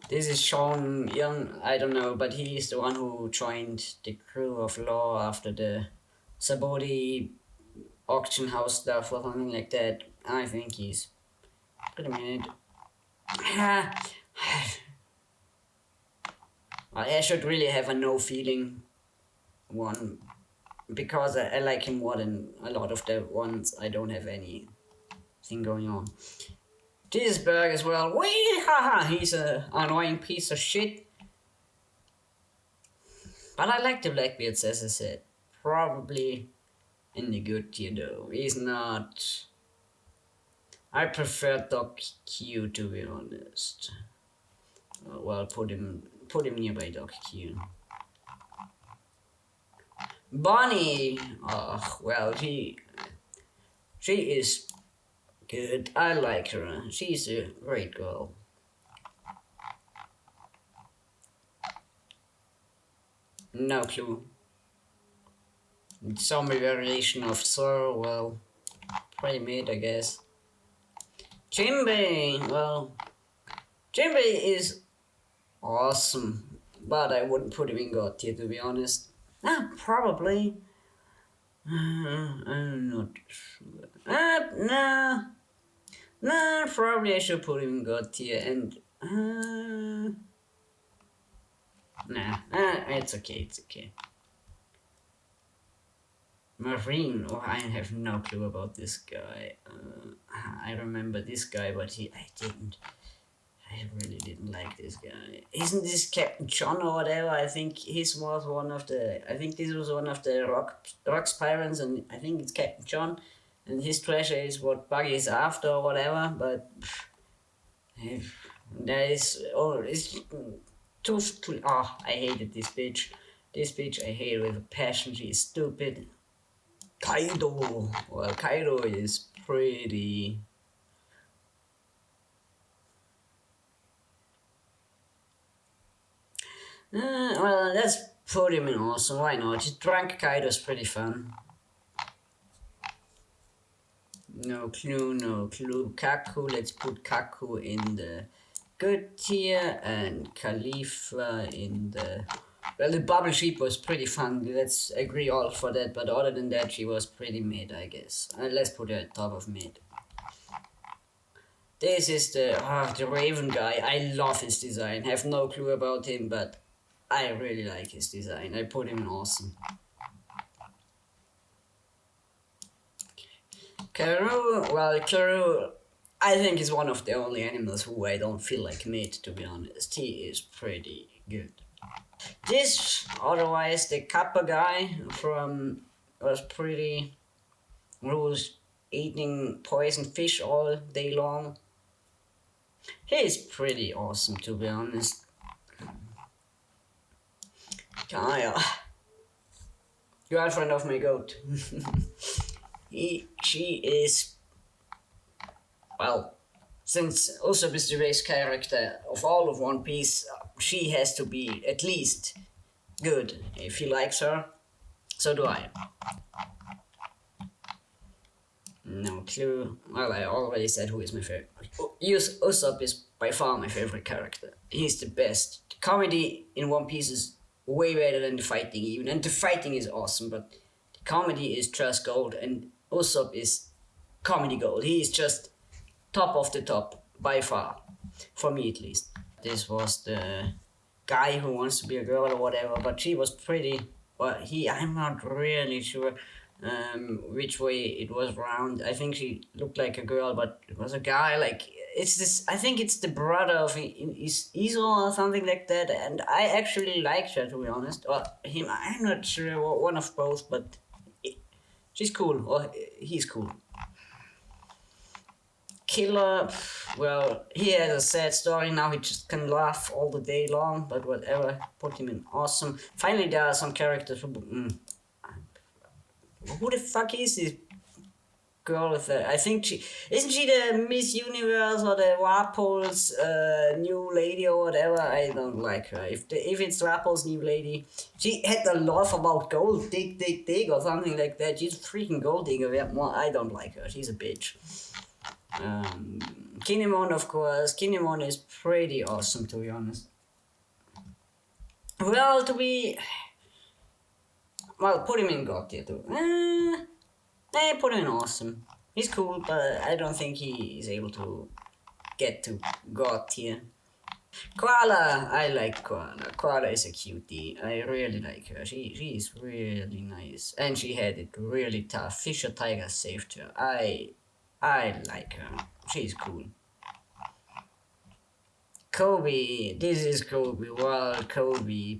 A: This is Sean Young, I don't know, but he's the one who joined the crew of Law after the Sabodi auction house stuff or something like that. I think he's pretty mad. I should really have a no feeling one because I like him more than a lot of the ones I don't have anything going on. This Berg as well. Wee haha, he's an annoying piece of shit. But I like the Blackbeards, as I said. Probably in the good tier though. He's not. I prefer Doc Q, to be honest. Well, put him nearby Doc Q. Bonnie, oh well, she is good. I like her. She's a great girl. No clue. Zombie variation of Thor, well, pretty mid, I guess. Jinbei, well, Jinbei is awesome, but I wouldn't put him in God tier, to be honest. Probably. I'm not sure. Nah. Nah, probably I should put him in God tier and. Nah, it's okay, it's okay. Marine, oh, I have no clue about this guy. I remember this guy, but I really didn't like this guy. Isn't this Captain John or whatever? I think his was one of the. I think this was one of the Rocks pirates, and I think it's Captain John, and his treasure is what Buggy is after or whatever. But there is it's too. Oh, I hated this bitch. This bitch I hate with a passion. She is stupid. Kaido. Well, Kaido is pretty. Well, let's put him in awesome. Why not? Just drunk Kaido's pretty fun. No clue, no clue. Kaku, let's put Kaku in the good tier and Khalifa in the. Well, the bubble sheep was pretty fun. Let's agree all for that. But other than that, she was pretty mid, I guess. Let's put her at top of mid. This is the Raven guy. I love his design. Have no clue about him, but I really like his design. I put him in awesome. Karoo, well, Karoo, I think is one of the only animals who I don't feel like mid, to be honest. He is pretty good. This, otherwise, the Kappa guy from was pretty. Who was eating poison fish all day long. He is pretty awesome, to be honest. Kaya, girlfriend of my goat. She is, well, since Usopp is the base character of all of One Piece, she has to be at least good. If he likes her, so do I. No clue. Well, I already said who is my favorite. Usopp is by far my favorite character. He's the best. The comedy in One Piece is way better than the fighting even, and the fighting is awesome, but the comedy is just gold, and Usopp is comedy gold. He is just top of the top by far, for me at least. This was the guy who wants to be a girl or whatever, but she was pretty. Well, I'm not really sure which way it was round. I think she looked like a girl, but it was a guy. Like it's this. I think it's the brother of Iso or something like that. And I actually liked her, to be honest, or him. I'm not sure. One of both, but she's cool. Or he's cool. Killer, well, he has a sad story now. He just can laugh all the day long, but whatever. Put him in awesome. Finally, there are some characters who the fuck is this girl with the? I think isn't she the Miss Universe or the Warpol's new lady or whatever? I don't like her. If it's Warpol's new lady, she had a laugh about gold dig or something like that. She's a freaking gold digger. I don't like her. She's a bitch. Kinemon, of course. Kinemon is pretty awesome, to be honest. Well, put him in God tier too. Put him in awesome. He's cool, but I don't think he is able to get to God tier. Koala, I like Koala. Koala is a cutie. I really like her. She is really nice, and she had it really tough. Fisher Tiger saved her. I like her. She's cool. Kobe. This is Kobe. Well, Kobe.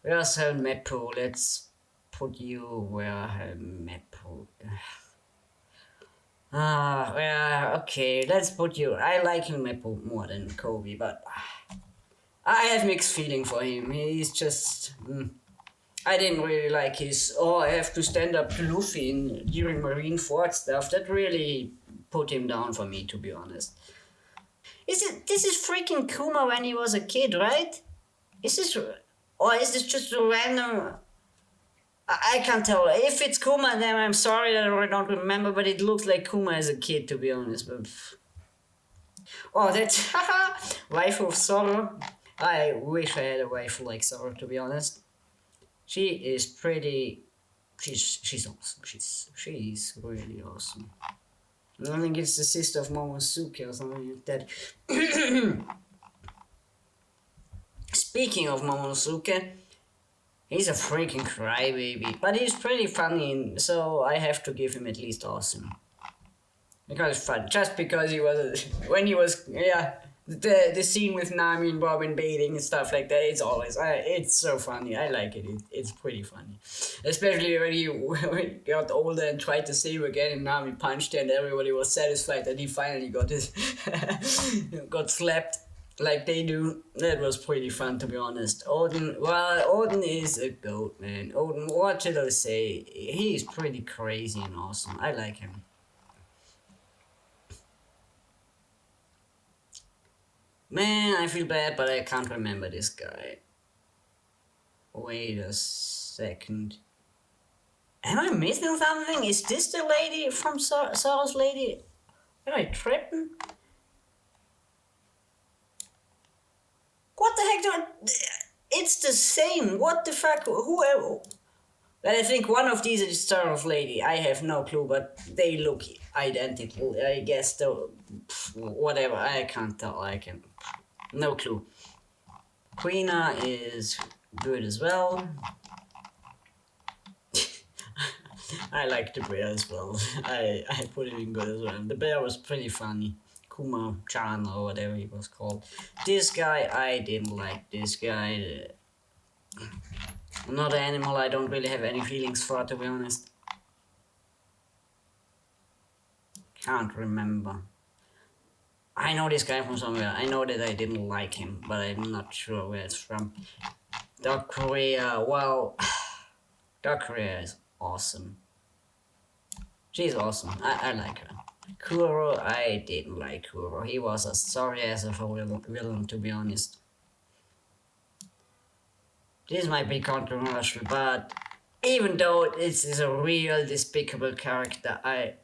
A: Where's her Meppo? Let's put you where her Meppo. Okay. Let's put you. I like him Meppo more than Kobe, but I have mixed feeling for him. He's just. I didn't really like his, I have to stand up to Luffy during Marineford stuff. That really put him down for me, to be honest. This is freaking Kuma when he was a kid, right? Is this, or is this just a random, I can't tell. If it's Kuma, then I'm sorry that I don't remember, but it looks like Kuma as a kid, to be honest. But, that's, waifu of Zoro. I wish I had a waifu like Zoro, to be honest. She is pretty. She's awesome. She's really awesome. I think it's the sister of Momosuke or something like that. Speaking of Momosuke, he's a freaking crybaby, but he's pretty funny, so I have to give him at least awesome. Because fun, just because he was when he was the scene with Nami and Robin bathing and stuff like that. It's so funny. I like it. It's pretty funny, especially when he got older and tried to save again, and Nami punched her, and everybody was satisfied that he finally got his got slapped like they do. That was pretty fun, to be honest. Odin is a goat, man. Odin, what should I say? He's pretty crazy and awesome. I like him. Man, I feel bad, but I can't remember this guy. Wait a second. Am I missing something? Is this the lady from Sorrow's Lady? Am I tripping? What the heck do I... It's the same. What the fuck? Whoever... I think one of these is Sorrow's Lady. I have no clue, but they look identical. I guess though, whatever. I can't tell. No clue. Queena is good as well. I like the bear as well. I put him in good as well. The bear was pretty funny. Kuma-chan or whatever he was called. This guy, I didn't like this guy. Another animal I don't really have any feelings for, to be honest. Can't remember. I know this guy from somewhere. I know that I didn't like him, but I'm not sure where it's from. Dark Korea, well... Dark Korea is awesome. She's awesome. I like her. Kuro, I didn't like Kuro. He was a sorry ass of a villain, to be honest. This might be controversial, but even though this is a real despicable character, I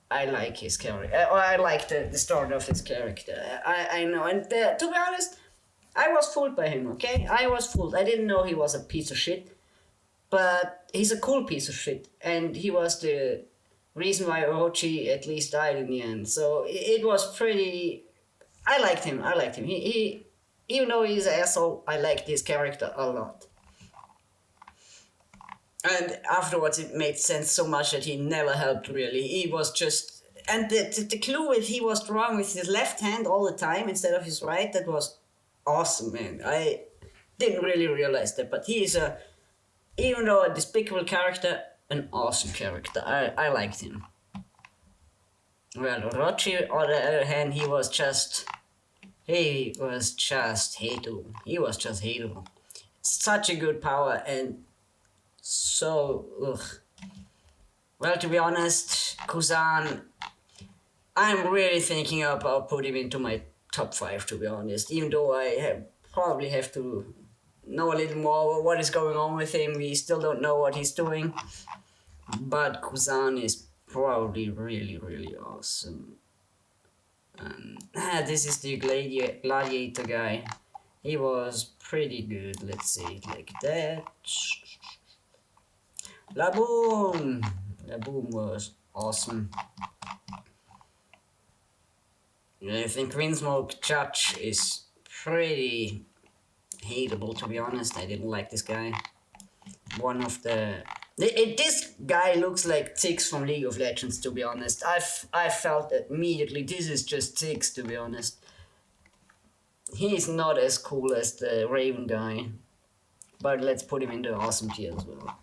A: like his character. Or I like the story of his character. I know, and to be honest, I was fooled by him, okay? I was fooled. I didn't know he was a piece of shit, but he's a cool piece of shit, and he was the reason why Orochi at least died in the end. So it was pretty... I liked him. He even though he's an asshole, I liked his character a lot. And afterwards it made sense so much that he never helped really. He was just... And the clue is he was drawing with his left hand all the time instead of his right. That was awesome, man. I didn't really realize that, but he is a... Even though a despicable character, an awesome character. I liked him. Well, Orochi, on the other hand, he was just hateable. He was just hateable. Such a good power and so Well, to be honest, Kuzan, I'm really thinking about putting him into my top 5, to be honest. Even though I probably have to know a little more what is going on with him. We still don't know what he's doing. But Kuzan is probably really, really awesome. And this is the gladiator guy. He was pretty good, let's say it like that. Laboom! Laboom was awesome. I think Windsmoke Judge is pretty hateable, to be honest. I didn't like this guy. One of the... This guy looks like Tix from League of Legends, to be honest. I felt immediately this is just Tix, to be honest. He's not as cool as the Raven guy. But let's put him in the awesome tier as well.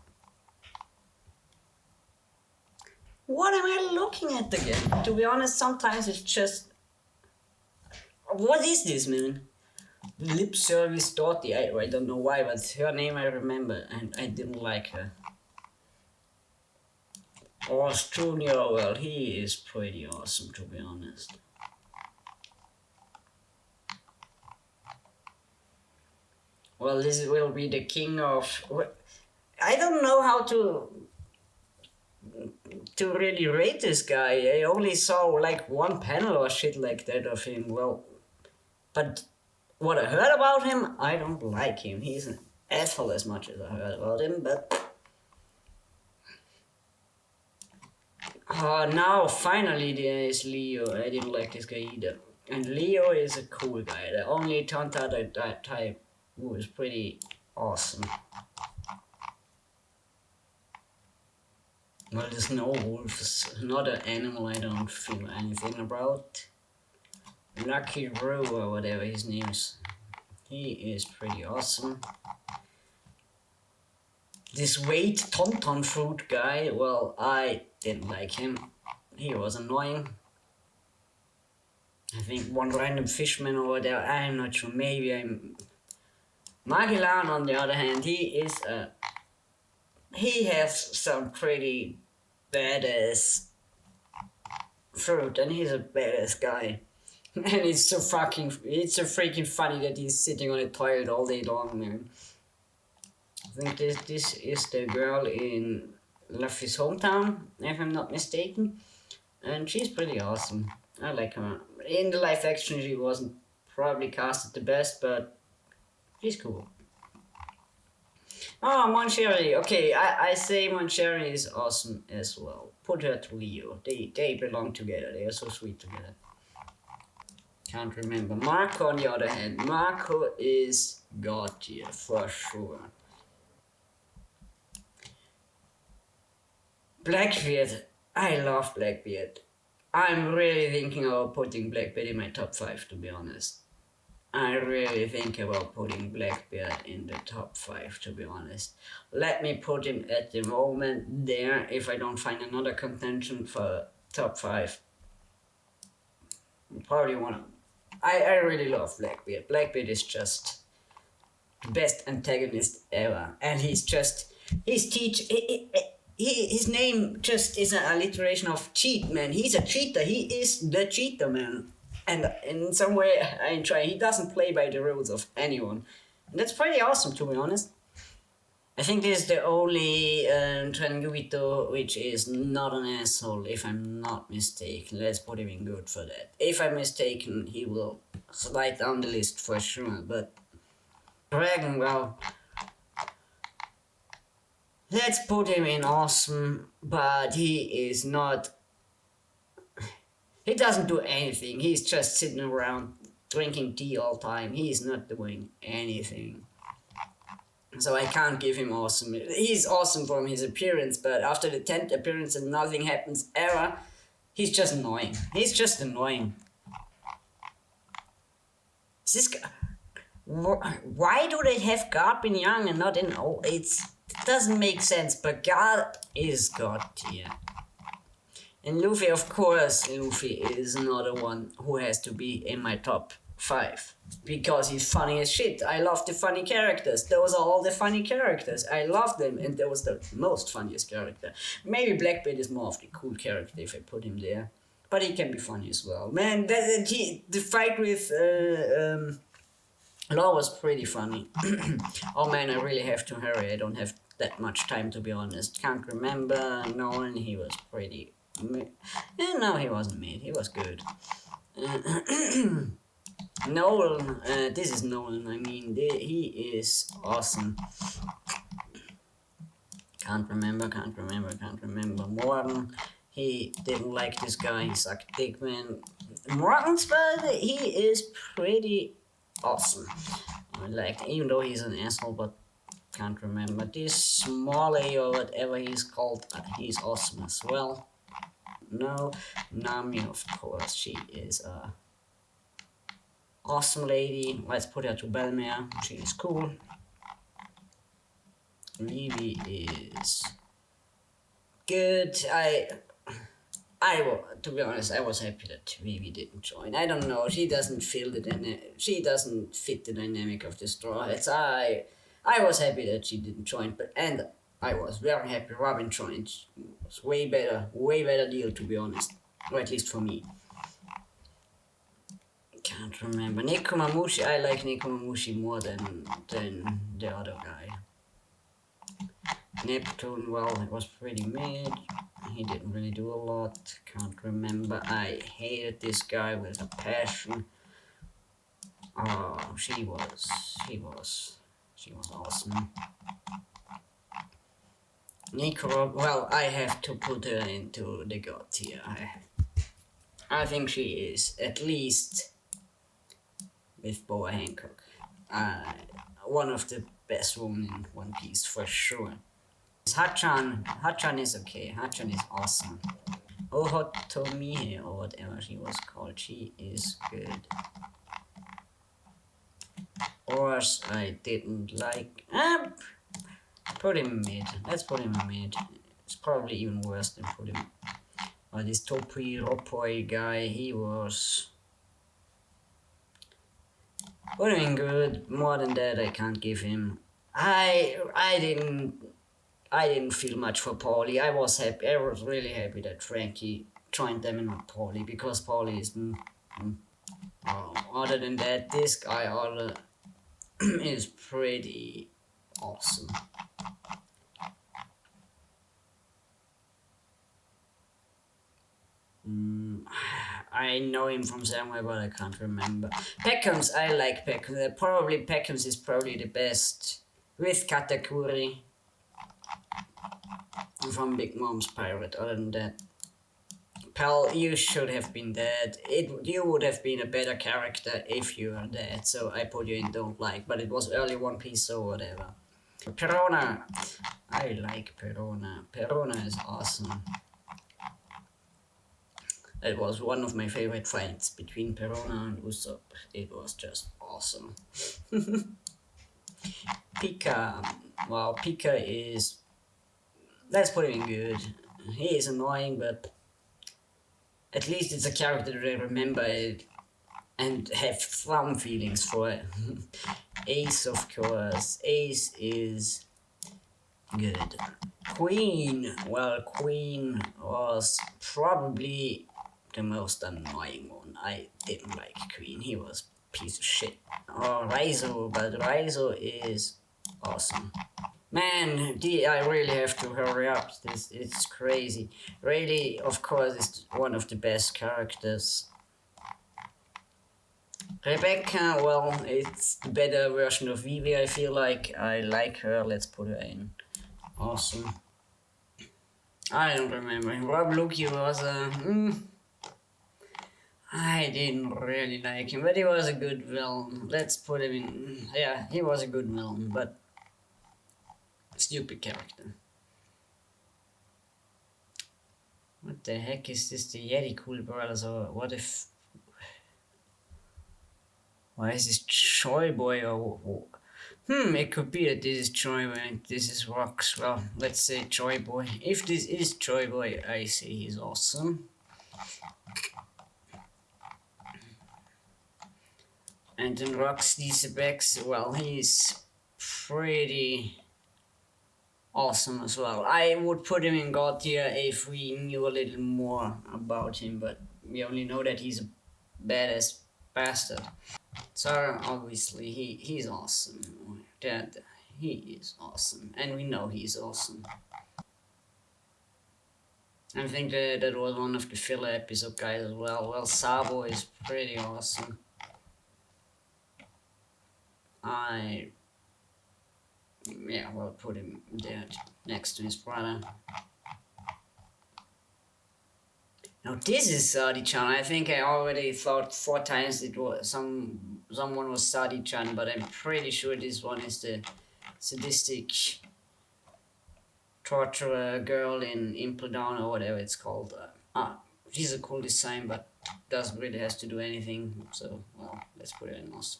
A: What am I looking at again? To be honest, sometimes it's just... What is this, man? Lip Service Dottie. I don't know why, but her name I remember, and I didn't like her. Ross Jr., well, he is pretty awesome, to be honest. Well, this will be the king of... I don't know how to really rate this guy. I only saw like one panel or shit like that of him. Well, but what I heard about him, I don't like him. He's an asshole as much as I heard about him, but Now finally there is Leo. I didn't like this guy either. And Leo is a cool guy. The only Tanta that type who was pretty awesome. Well, the snow wolf is not an animal I don't feel anything about. Lucky Brew or whatever his name is. He is pretty awesome. This Wade Tonton Fruit guy, well, I didn't like him. He was annoying. I think one random fishman over there, I'm not sure, maybe I'm... Magellan, on the other hand, he has some pretty badass fruit, and he's a badass guy. And it's so freaking funny that he's sitting on a toilet all day long, man. I think this is the girl in Luffy's hometown, if I'm not mistaken. And she's pretty awesome. I like her. In the live action, she wasn't probably casted the best, but she's cool. Oh, Moncherry. Okay, I say Moncherry is awesome as well. Put her to Leo. They belong together. They are so sweet together. Can't remember. Marco, on the other hand. Marco is god tier for sure. Blackbeard. I love Blackbeard. I'm really thinking about putting Blackbeard in my top 5, to be honest. I really think about putting Blackbeard in the top 5, to be honest. Let me put him at the moment there if I don't find another contention for top 5. Probably one. I really love Blackbeard. Blackbeard is just the best antagonist ever. And his name just is an alliteration of cheat, man. He's a cheater. He is the cheater, man. And in some way, I enjoy. He doesn't play by the rules of anyone. And that's pretty awesome, to be honest. I think this is the only Tranguito which is not an asshole, if I'm not mistaken. Let's put him in good for that. If I'm mistaken, he will slide down the list for sure. But Dragon, well... Let's put him in awesome, but he is not... He doesn't do anything. He's just sitting around drinking tea all the time. He's not doing anything. So I can't give him awesome. He's awesome from his appearance, but after the 10th appearance and nothing happens ever, he's just annoying. He's just annoying. Is this guy... Why do they have God in young and not in old? It doesn't make sense, but God is God tier. And Luffy, of course, Luffy is another one who has to be in my top 5. Because he's funny as shit. I love the funny characters. Those are all the funny characters. I love them, and that was the most funniest character. Maybe Blackbeard is more of the cool character if I put him there. But he can be funny as well. Man, the fight with Law was pretty funny. Oh man, I really have to hurry. I don't have that much time, to be honest. Can't remember. Nolan, he was pretty... no, he wasn't mad. He was good. Nolan, this is Nolan, I mean, he is awesome. Can't remember. Morgan, he didn't like this guy, he sucked dick, man. Morgan's, but he is pretty awesome. I liked, even though he's an asshole, but can't remember. This Smalley or whatever he's called, he's awesome as well. No, Nami, of course, she is a awesome lady. Let's put her to Belmere. She is cool. Vivi is good. To be honest, I was happy that Vivi didn't join. I don't know. She doesn't fit the dynamic of the Straw Hats. I was happy that she didn't join, and I was very happy Robin joined. It was way better deal, to be honest, or at least for me. Can't remember. Nekomamushi, I like Nekomamushi more than the other guy. Neptune, well, it was pretty mid. He didn't really do a lot. Can't remember. I hated this guy with a passion. Oh, she was awesome. Nico, well, I have to put her into the god tier. I think she is, at least with Boa Hancock. Uh, One of the best women in One Piece for sure. Hachan is okay. Hachan is awesome. Ohotomihe or whatever she was called, she is good. Ors I didn't like. Put him mid. Let's put him mid. It's probably even worse than put him. This Topi Ropoi guy, he was. Put him in good. More than that, I can't give him. I didn't feel much for Paulie. I was happy. I was really happy that Frankie joined them and not Paulie, because Paulie is. Other than that, this guy is pretty awesome. I know him from somewhere, but I can't remember. Peckham's, I like Peckham. Peckham's is probably the best with Katakuri from Big Mom's Pirate. Other than that, pal, you should have been dead. You would have been a better character if you were dead. So I put you in don't like, but it was early One Piece, so whatever. Perona, I like Perona. Perona is awesome. It was one of my favorite fights between Perona and Usopp. It was just awesome. Pika, well, Pika is. Let's put him in good. He is annoying, but at least it's a character that I remember it and have some feelings for. Ace, of course. Ace is good. Queen, well, Queen was probably the most annoying one. I didn't like Queen. He was a piece of shit. Or Raizo, but Raizo is awesome. Man, I really have to hurry up. It's crazy. Really, of course, is one of the best characters. Rebecca, well, it's the better version of Vivi, I feel like. I like her. Let's put her in. Awesome. I don't remember. Rob Lucky was a. I didn't really like him, but he was a good villain. Let's put him in. Yeah, he was a good villain, but stupid character. What the heck is this? The Yeti Cool Brothers, or what if? Why is this Choi Boy or? It could be that this is Choi Boy and this is Rocks. Well, let's say Choi Boy. If this is Choi Boy, I say he's awesome. And then Rocks Diesebex, well, he's pretty awesome as well. I would put him in God tier if we knew a little more about him, but we only know that he's a badass bastard. Zara, obviously, he's awesome. That he is awesome, and we know he's awesome. I think that was one of the filler episode guys as well. Well, Sabo is pretty awesome. We'll put him there next to his brother. Now this is Sadi-chan. I think I already thought 4 times it was someone was Sadi-chan, but I'm pretty sure this one is the sadistic torturer girl in Impledon or whatever it's called. She's a cool design, but doesn't really have to do anything. So, well, let's put it in us.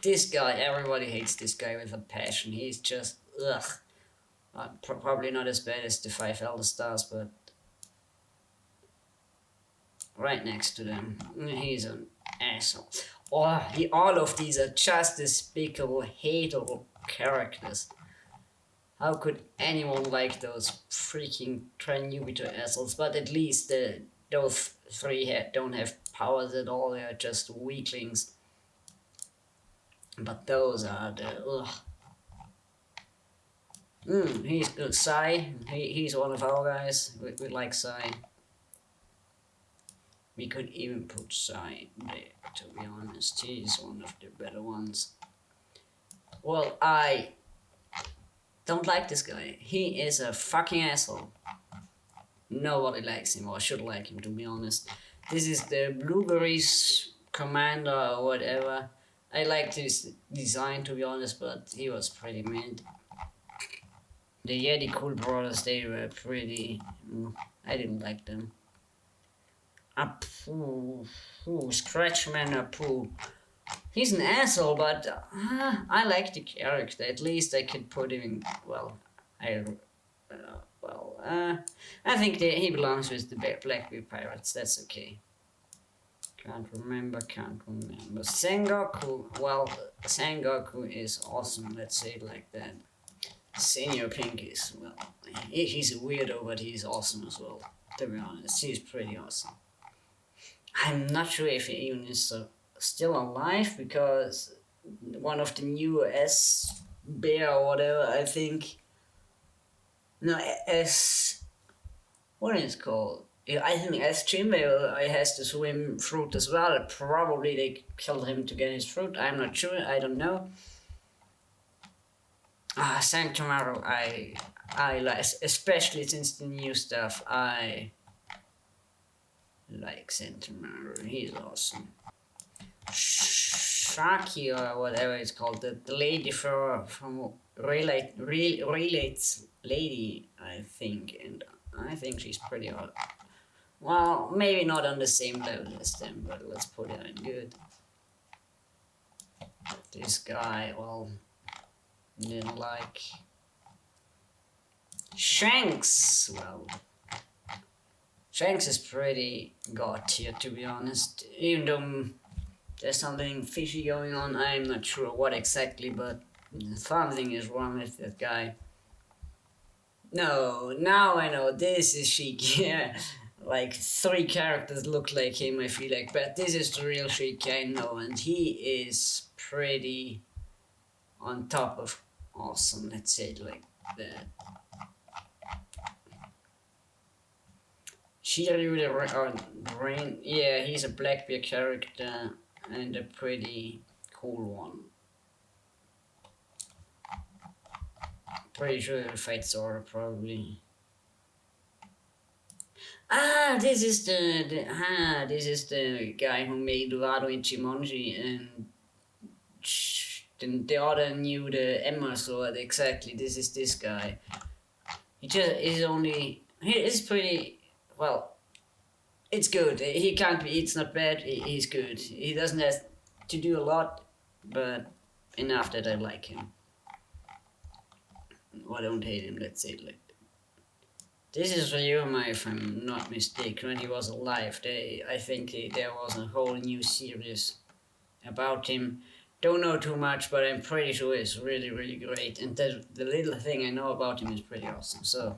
A: This guy, everybody hates this guy with a passion. He's just, ugh. Probably not as bad as the 5 Elder Stars, but right next to them. He's an asshole. All of these are just despicable, hateable characters. How could anyone like those freaking Tranubiter assholes? But at least those 3 don't have powers at all. They are just weaklings. But those are the ugh. He's good. Sai, he's one of our guys. We like Sai. We could even put Sai there, to be honest. He's one of the better ones. Well, I Don't like this guy. He is a fucking asshole. Nobody likes him or should like him, to be honest. This is the Blueberries commander or whatever. I liked his design, to be honest, but he was pretty mid. The Yeti Cool Brothers, they were pretty. I didn't like them. Apu. Scratchman Apu. He's an asshole, but I like the character. At least I could put him in. Well, I. I think he belongs with the Blackbeard Pirates. That's okay. Can't remember. Sengoku. Well, Sengoku is awesome. Let's say it like that. Senior Pink is, well, he's a weirdo, but he's awesome as well. To be honest, he's pretty awesome. I'm not sure if he even is still alive because one of the new S bear or whatever, I think. No, S. What is it called? Yeah, I think S Jimbo has the swim fruit as well. Probably they killed him to get his fruit. I'm not sure. I don't know. Sanctuary, I like, especially since the new stuff. I like Sanctuary. He's awesome. Shaki or whatever it's called, the lady from Relates Lady, I think, and I think she's pretty hot. Well, maybe not on the same level as them, but let's put it in good. This guy, well, didn't like. Shanks, well, Shanks is pretty god tier, to be honest. Even though there's something fishy going on, I'm not sure what exactly, but something is wrong with that guy. No, now I know, this is Sheik, yeah. Like 3 characters look like him, I feel like, but this is the real Sheik I know, and he is pretty on top of awesome, let's say it like that. Shiryu the Rain, yeah, he's a Blackbeard character and a pretty cool one. Pretty sure he'll fight Zoro probably. This is the guy who made Wado Ichimonji and the other knew the Emma sword exactly. This is this guy. He is pretty well. It's good. He can't be. It's not bad. He's good. He doesn't have to do a lot, but enough that I like him. I don't hate him. Let's say it like that. This is Ryuma, if I'm not mistaken. When he was alive, I think there was a whole new series about him. Don't know too much, but I'm pretty sure it's really, really great. And the little thing I know about him is pretty awesome. So,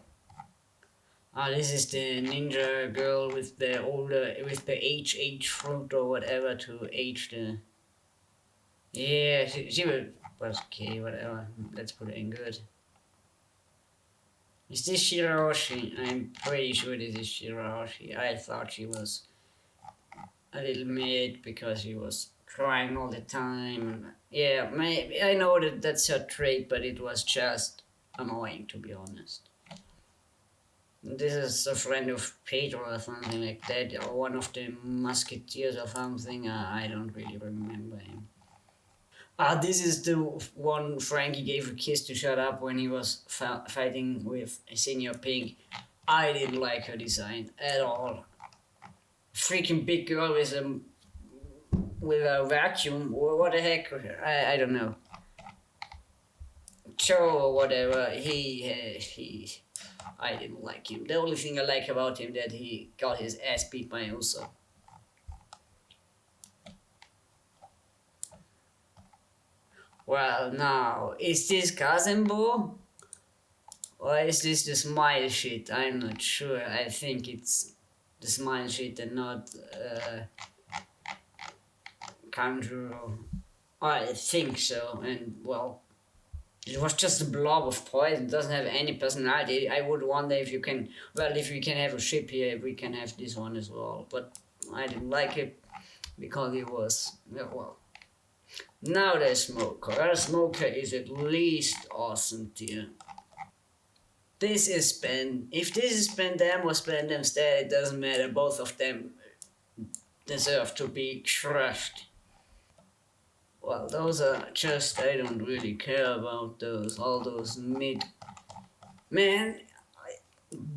A: this is the ninja girl with the HH fruit or whatever to age the. Yeah, she was okay, whatever. Let's put it in good. Is this Shirahoshi? I'm pretty sure this is Shirahoshi. I thought she was a little mid because she was crying all the time. Yeah, maybe I know that's her trait, but it was just annoying, to be honest. This is a friend of Pedro or something like that, or one of the musketeers or something. I don't really remember him. This is the one Frankie gave a kiss to shut up when he was fighting with Senior Pink. I didn't like her design at all. Freaking big girl with a vacuum. What the heck? I don't know. Joe or whatever. I didn't like him. The only thing I like about him that he got his ass beat by Uso. Well, now, is this Kazembo? Or is this the smile sheet? I'm not sure. I think it's the smile sheet and not Kanjuro. I think so, and well, it was just a blob of poison. It doesn't have any personality. I would wonder if you can, well, if we can have a ship here, if we can have this one as well. But I didn't like it because it was, well. Now there's Smoker. Smoker is at least awesome tier. This is Ben. If this is Ben Dam or Ben Damstead, it doesn't matter. Both of them deserve to be crushed. Well, those are just, I don't really care about those, all those mid. Man,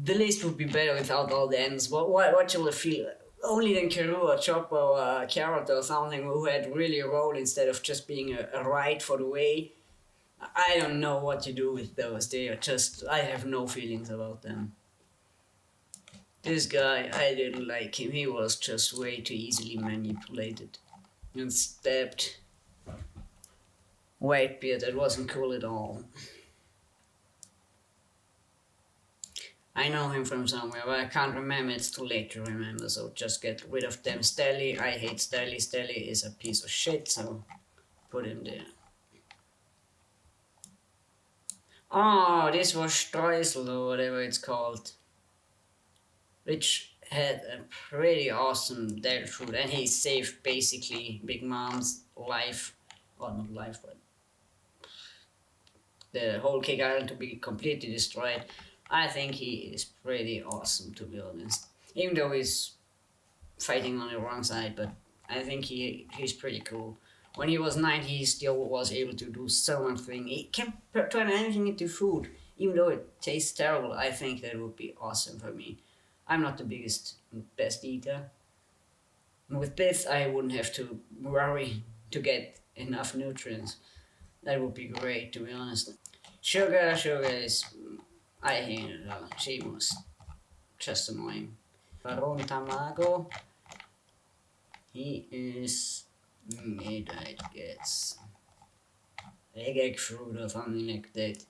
A: the list would be better without all the ends. What shall I feel? Only then Carew or Chopper or Carrot or something who had really a role instead of just being a ride for the way. I don't know what to do with those. They are just, I have no feelings about them. This guy, I didn't like him. He was just way too easily manipulated and stabbed. Whitebeard, that wasn't cool at all. I know him from somewhere, but I can't remember. It's too late to remember, so just get rid of them. Stelly, I hate Stelly. Stelly is a piece of shit, so put him there. Oh, this was Streusel or whatever it's called, which had a pretty awesome death route, and he saved basically Big Mom's life, or not life, but the whole Cake Island to be completely destroyed. I think he is pretty awesome, to be honest. Even though he's fighting on the wrong side, but I think he's pretty cool. When he was 9, he still was able to do so much thing. He can turn anything into food, even though it tastes terrible. I think that would be awesome for me. I'm not the biggest, best eater. With this, I wouldn't have to worry to get enough nutrients. That would be great, to be honest. Sugar is. I hate her. She was just annoying. Baron Tamago. He is made, I guess. Egg fruit or something like that.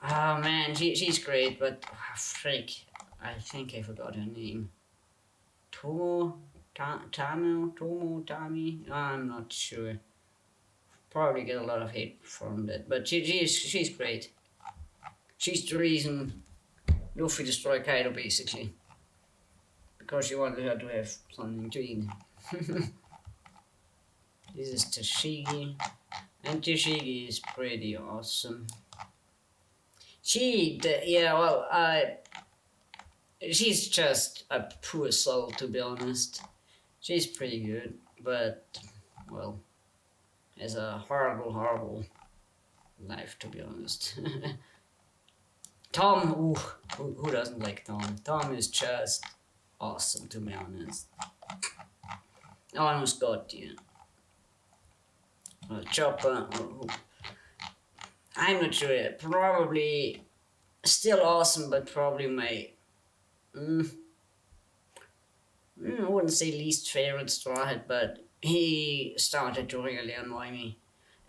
A: Oh man, she's great, but freak. I think I forgot her name. Tami? I'm not sure. Probably get a lot of hate from that, but she's great. She's the reason Luffy destroyed Kaido, basically. Because she wanted her to have something to eat. This is Tashigi. And Tashigi is pretty awesome. She's just a poor soul, to be honest. She's pretty good, but, well, has a horrible life, to be honest. Tom, who doesn't like Tom? Tom is just awesome, to be honest. I almost got you. Chopper, I'm not sure. Probably still awesome, but probably my. I wouldn't say least favorite Straw Hat, but he started to really annoy me.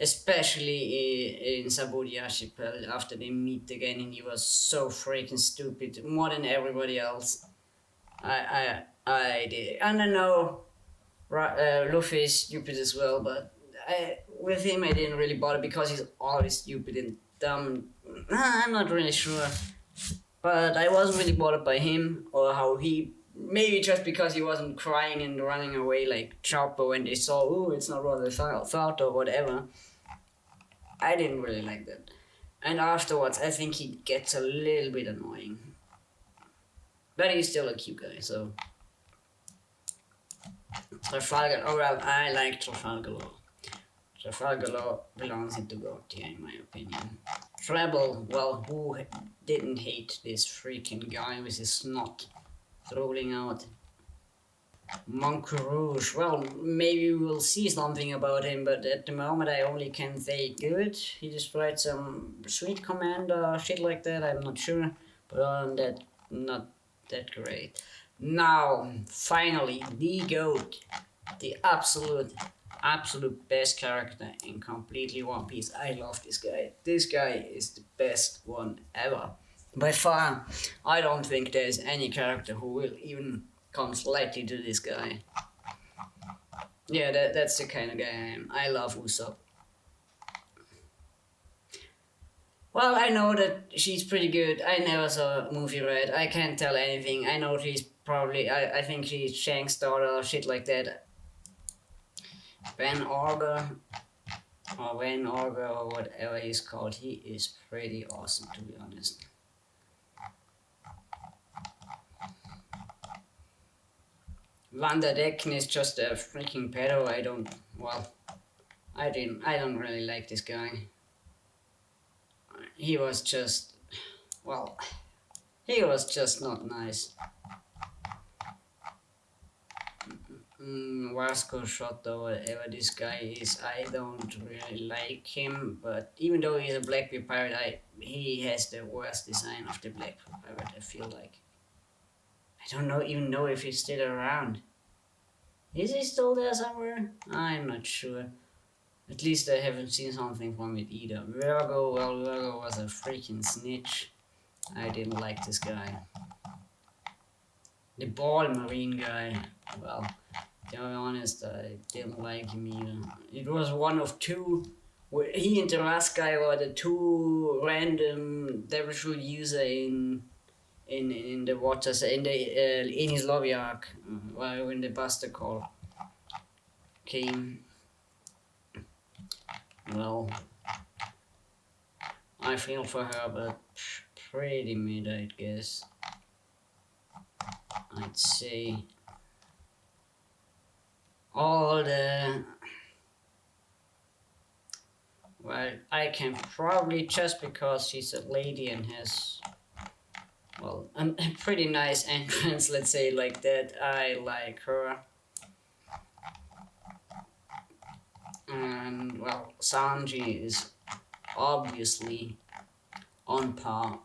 A: Especially in Sabudi Archipel after they meet again, and he was so freaking stupid, more than everybody else. I did. And I know Luffy is stupid as well, but with him I didn't really bother because he's always stupid and dumb. I'm not really sure. But I wasn't really bothered by him or how he. Maybe just because he wasn't crying and running away like Chopper when they saw, oh, it's not what I thought or whatever. I didn't really like that. And afterwards, I think he gets a little bit annoying. But he's still a cute guy, so. Trafalgar, oh well, I like Trafalgar Law. Trafalgar Law belongs into God tier, in my opinion. Treble, well, who didn't hate this freaking guy with his snot rolling out? Monk Rouge, well, maybe we'll see something about him, but at the moment I only can say good. He destroyed some sweet commander, shit like that, I'm not sure. But other than that, not that great. Now, finally, the GOAT. The absolute best character in completely One Piece. I love this guy. This guy is the best one ever. By far, I don't think there's any character who will even come slightly to this guy. Yeah, that's the kind of guy I am. I love Usopp. Well, I know that she's pretty good. I never saw a movie Red. I can't tell anything. I know she's probably, I think she's Shank's daughter or shit like that. Ben Orger or whatever he's called, he is pretty awesome, to be honest. Van der Decken is just a freaking pedo. Well, I don't really like this guy. He was just, well, he was just not nice. Vasco shot or whatever this guy is, I don't really like him. But even though he's a Blackbeard pirate, he has the worst design of the Blackbeard pirate. I feel like I don't even know if he's still around. Is he still there somewhere? I'm not sure. At least I haven't seen something from it either. Virgo was a freaking snitch. I didn't like this guy. The ball marine guy, well, to be honest, I didn't like him either. It was one of two. He and the last guy were the two random devil fruit user in the waters in the in his lobby arc, when the Buster Call came. Well, I feel for her, but pretty mid, I guess. I'd say all the. Well, I can probably, just because she's a lady and has, well, a pretty nice entrance, let's say like that, I like her. And, well, Sanji is obviously on par,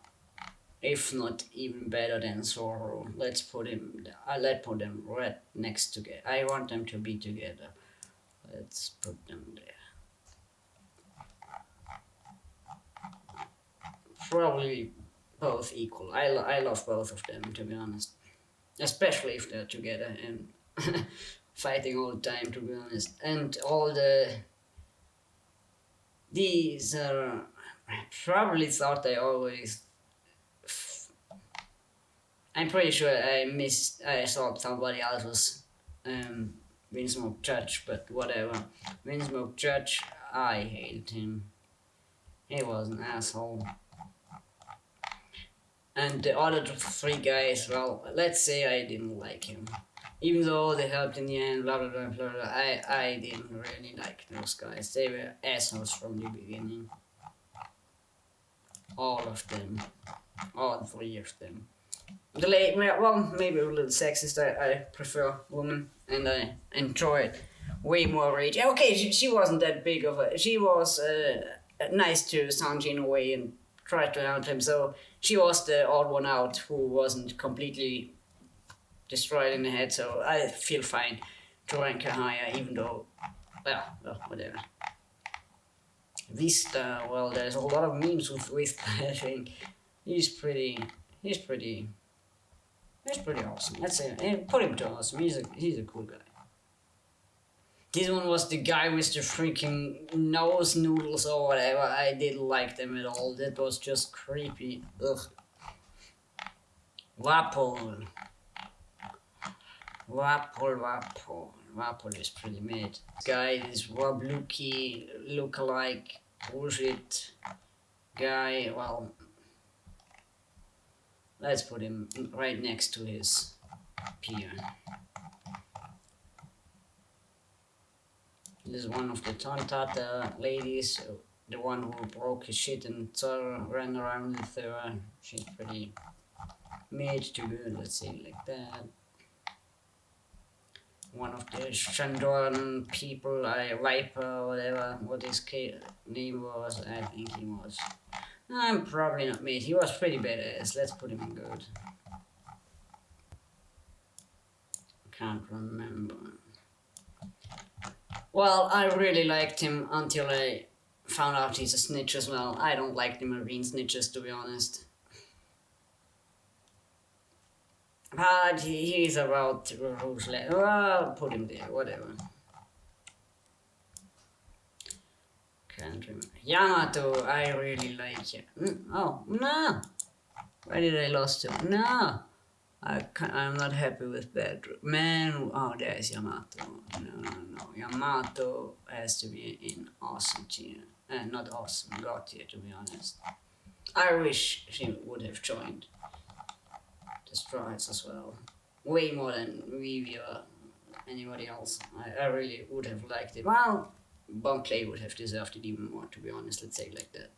A: if not even better than Zoro. Let's put him right next together. I want them to be together. Let's put them there. Probably both equal. I love both of them, to be honest. Especially if they're together and fighting all the time, to be honest. And all these are. I probably thought they always. I'm pretty sure I thought somebody else was Winsmoke Judge, but whatever. Winsmoke Judge, I hated him. He was an asshole. And the other three guys, well, let's say I didn't like him. Even though they helped in the end, blah blah blah blah blah, I didn't really like those guys. They were assholes from the beginning. All of them. All three of them. The late, well, maybe a little sexist. I prefer women, and I enjoy it way more rage. Okay, she wasn't that big of a. She was nice to Sanji in a way and tried to help him. So she was the odd one out who wasn't completely destroyed in the head. So I feel fine to rank her higher, even though, well, whatever. Vista, well, there's a lot of memes with Vista. I think he's pretty awesome. Let's say, put him to awesome. He's a cool guy. This one was the guy with the freaking nose noodles or whatever. I didn't like them at all. That was just creepy. Ugh. Wapol. Wapol is pretty mad. This guy, this Wabluki look-alike bullshit guy, well, let's put him right next to his peer. This is one of the Tontata ladies, the one who broke his shit and Zoro ran around with her. She's pretty made to good, let's say like that. One of the Shandoran people, Viper, whatever, what his name was, I think he was. I'm probably not made. He was pretty badass. Let's put him in good. Can't remember. Well, I really liked him until I found out he's a snitch as well. I don't like the marine snitches, to be honest. But he's about rules. Well, put him there, whatever. Can't remember. Yamato, I really like you. Oh, no! Why did I lost him? No! I'm not happy with that. Man, oh, there's Yamato. No. Yamato has to be in awesome tier. Not awesome, god tier, to be honest. I wish she would have joined the Strides as well. Way more than Vivia anybody else. I really would have liked it. Well, Bon Clay would have deserved it even more, to be honest. Let's say it like that.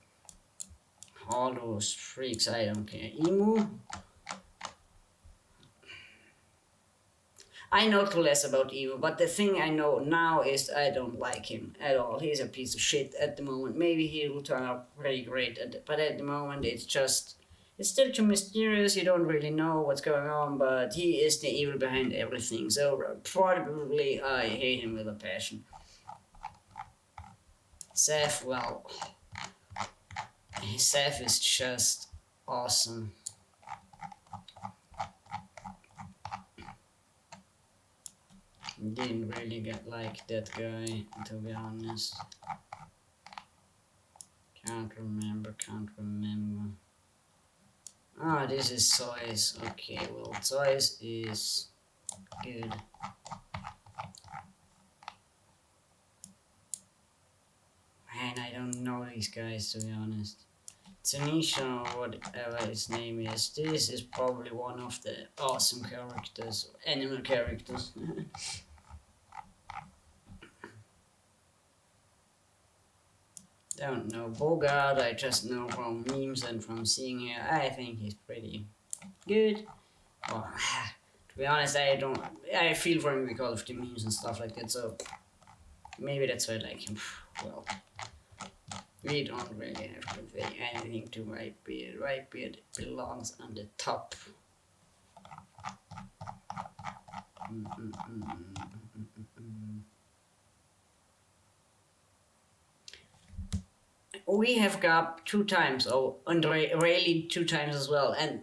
A: All those freaks, I don't care. Emu. I know less about Emu, but the thing I know now is I don't like him at all. He's a piece of shit at the moment. Maybe he will turn out pretty great, but at the moment it's still too mysterious. You don't really know what's going on, but he is the evil behind everything. So probably I hate him with a passion. Seth, well, Seth is just awesome. Didn't really get like that guy, to be honest. Can't remember. Ah, this is Zeus. Okay, well, Zeus is good. Man, I don't know these guys, to be honest. Tanisha, or whatever his name is, this is probably one of the awesome characters, animal characters. Don't know. Bogart, I just know from memes and from seeing here. I think he's pretty good. Well, to be honest, I feel for him because of the memes and stuff like that, so maybe that's why I like him. Well, we don't really have to say anything to Whitebeard. Whitebeard belongs on the top. We have Garp 2 times, and Rayleigh 2 times as well, and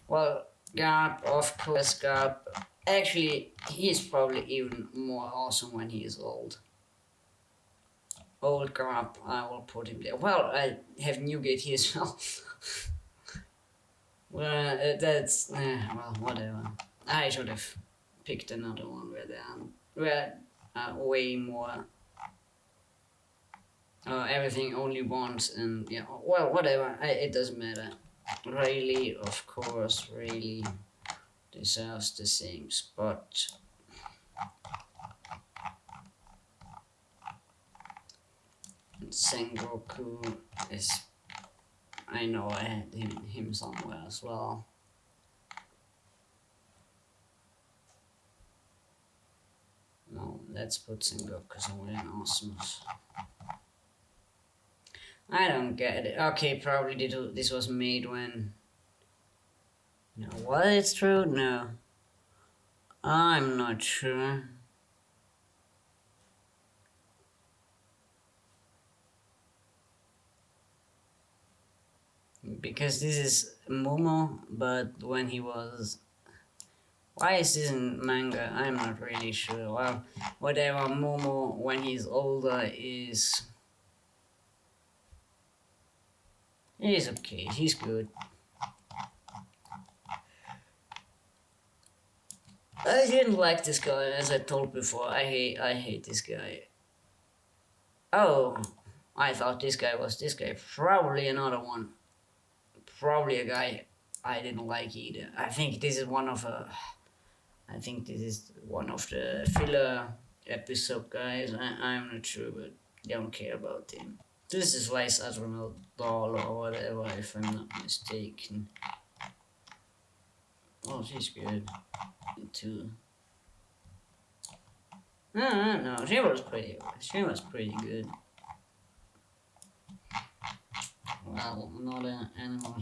A: well, Garp, of course, Garp. Actually, he's probably even more awesome when he is old. Old Garp, I will put him there. Well, I have Newgate here as well. Well, that's well, whatever. I should have picked another one where way more. Everything only once, and yeah, well, whatever. It doesn't matter. Rayleigh, of course, Rayleigh deserves the same spot. And Sengoku is. I know I had him somewhere as well. No, let's put Sengoku somewhere in Awesomeness. I don't get it. Okay, probably this was made when. No, what? It's true? No. I'm not sure. Because this is Momo, but when he was. Why is this in manga? I'm not really sure. Well, whatever, Momo when he's older is. He's okay, he's good. I didn't like this guy, as I told before. I hate this guy. Oh, I thought this guy was this guy. Probably another one. Probably a guy I didn't like either. I think this is one of the filler episode guys. I'm not sure, but don't care about him. This is Vice Admiral Doll or whatever, if I'm not mistaken. Oh, she's good too. No, she was pretty good. Well, another animal.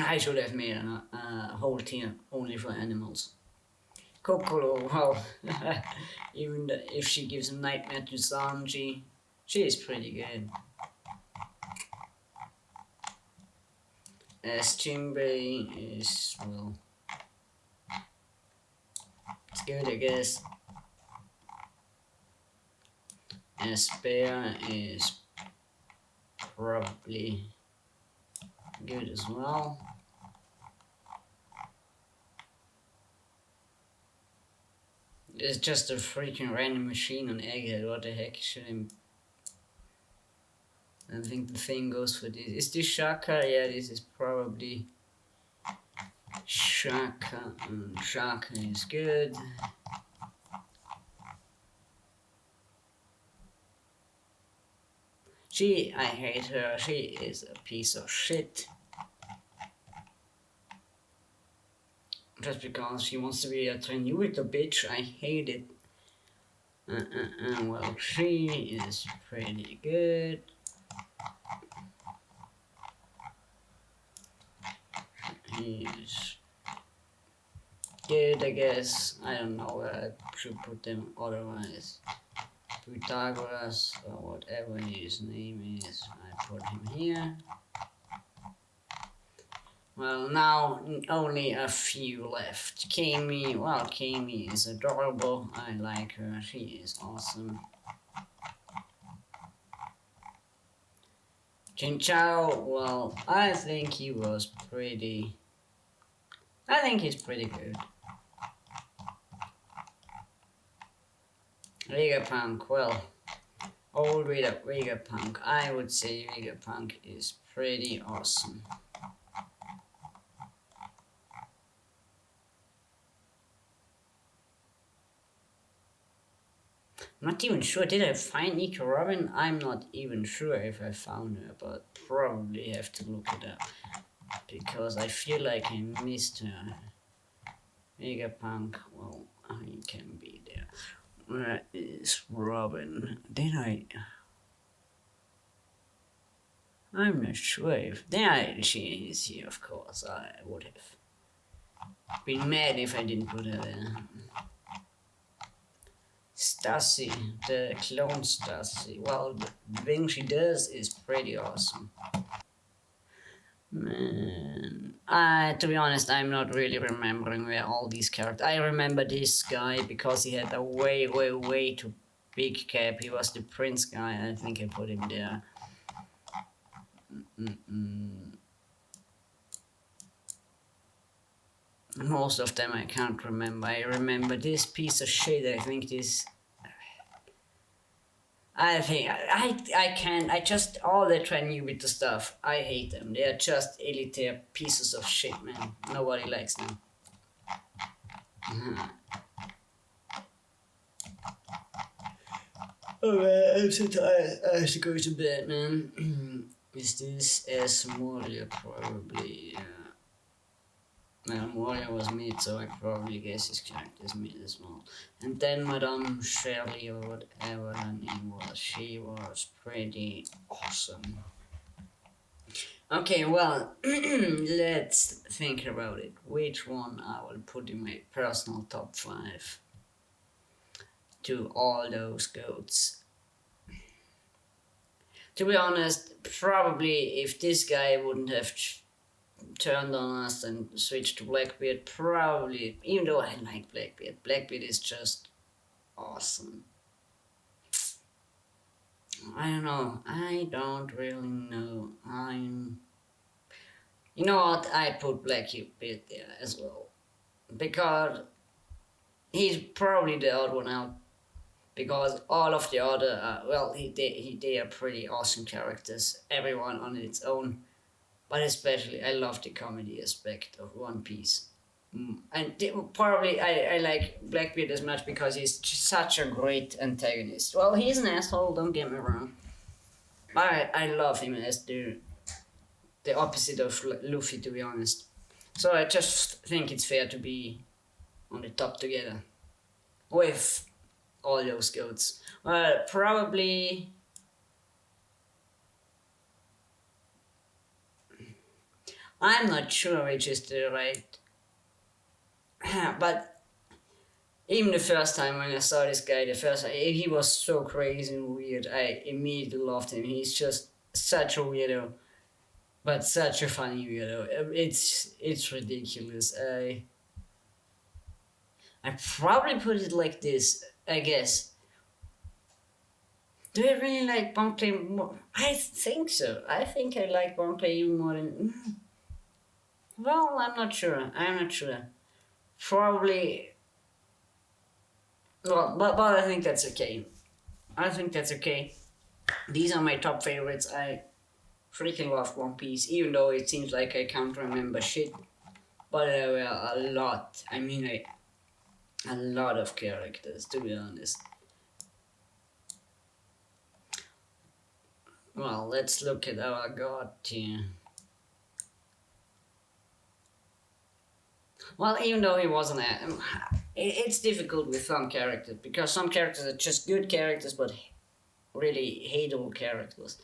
A: I should have made a whole team only for animals. Kokoro, well, even if she gives a nightmare to Sanji, she is pretty good. As Jinbei is, well, it's good, I guess. As Bear is probably good as well. It's just a freaking random machine on Egghead. What the heck should I? I think the thing goes for this. Is this Shaka? Yeah, this is probably Shaka, and Shaka is good. I hate her, she is a piece of shit. Just because she wants to be a Trenuito bitch, I hate it. Well, she is pretty good. He is good, I guess. I don't know where I should put them otherwise. Pythagoras, or whatever his name is, I put him here. Well, now only a few left. Kami, well, Kami is adorable. I like her. She is awesome. Jin Chao, well, I think he was pretty. I think he's pretty good. Vegapunk, well, old Vegapunk. I would say Vegapunk is pretty awesome. I'm not even sure. Did I find Nico Robin? I'm not even sure if I found her, but probably have to look it up. Because I feel like I missed her. Vegapunk, well, he can be there. Where is Robin? Did I? I'm not sure if. There she is here, of course. I would have been mad if I didn't put her there. Stacy, the clone Stacy. Well, the thing she does is pretty awesome. Man, to be honest, I'm not really remembering where all these characters. I remember this guy because he had a way too big cap. He was the prince guy. I think I put him there. Most of them I can't remember. I remember this piece of shit. I think this. I can't. I just all the Tranubita stuff. I hate them. They are just elitary pieces of shit, man. Nobody likes them. Alright, I'm so tired. I have to go to bed, man. Is this S Moria? Probably. Well, Moria was mid, so I probably guess his character is mid as well. And then Madame Shirley, or whatever her name was, she was pretty awesome. Okay, well, let's think about it. Which one I will put in my personal top 5 to all those goats? To be honest, probably if this guy wouldn't have turned on us and switched to Blackbeard, probably, even though I like Blackbeard is just awesome. I don't know. I don't really know. You know what? I put Blackbeard there as well. Because he's probably the odd one out. Because all of the other, they are pretty awesome characters. Everyone on its own. But especially, I love the comedy aspect of One Piece. And probably I like Blackbeard as much because he's such a great antagonist. Well, he's an asshole, don't get me wrong. But I love him as the opposite of Luffy, to be honest. So I just think it's fair to be on the top together with all those goats. Well, probably. I'm not sure which is the right. But even the first time when I saw this guy, he was so crazy and weird. I immediately loved him. He's just such a weirdo, but such a funny weirdo. It's ridiculous. I probably put it like this. I guess. Do I really like Bonkley more? I think so. I think I like Bonkley even more than. Well, I'm not sure. Probably. Well, but I think that's okay. These are my top favorites. I freaking love One Piece, even though it seems like I can't remember shit. but there were a lot. I mean, a lot of characters, to be honest. Well, let's look at our god here. Well, even though he wasn't it's difficult with some characters because some characters are just good characters but really hateable characters.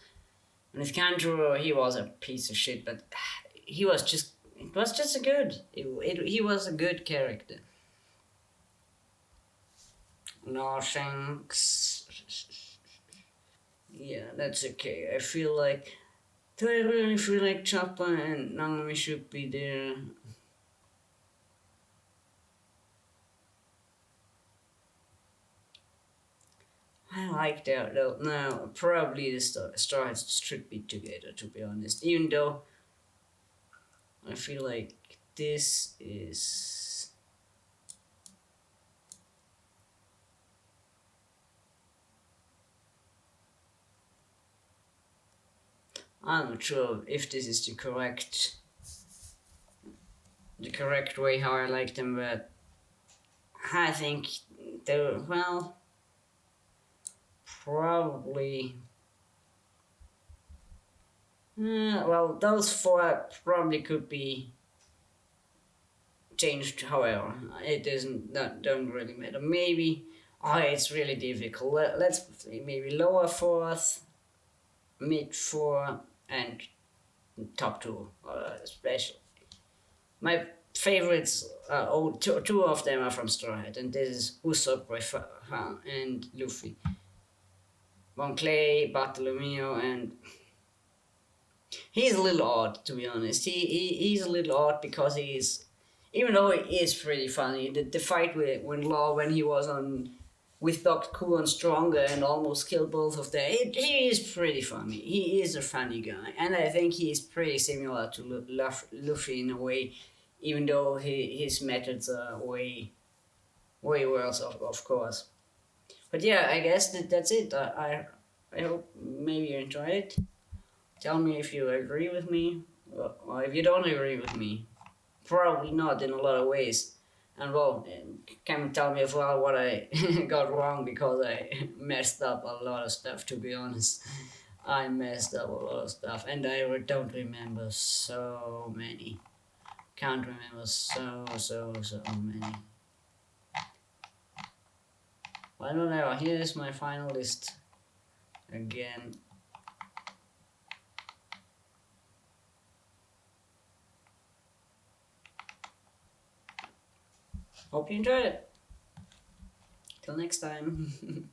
A: And with Kanjuro, he was a piece of shit, but he was just it was just a good. He was a good character. No thanks. Yeah, that's okay. I feel like. Do I really feel like Chopper and Nangami should be there? I like that though. No, probably the stars should be together, to be honest. Even though I feel like this is. I'm not sure if this is the correct way how I like them, but I think they're well probably. Well, those four probably could be changed. However, it doesn't that don't really matter. Maybe. Oh, it's really difficult. Let's maybe lower fourth, mid four, and top two, special. My favorites, two of them are from Straw Hat, and this is Usopp and Luffy. Von Clay, Bartolomeo, and he's a little odd, to be honest. He's a little odd because he's, even though he is pretty funny, the fight with when Law when he was on with Dr. Kuon Stronger and almost killed both of them, he is pretty funny. He is a funny guy, and I think he's pretty similar to Luffy in a way, even though his methods are way worse, of course. But yeah, I guess that's it. I hope maybe you enjoyed it. Tell me if you agree with me, or if you don't agree with me. Probably not in a lot of ways. And well, can you tell me as well what I got wrong because I messed up a lot of stuff, to be honest. I messed up a lot of stuff and I don't remember so many. Can't remember so many. I don't know, here's my final list again. Hope you enjoyed it. Till next time.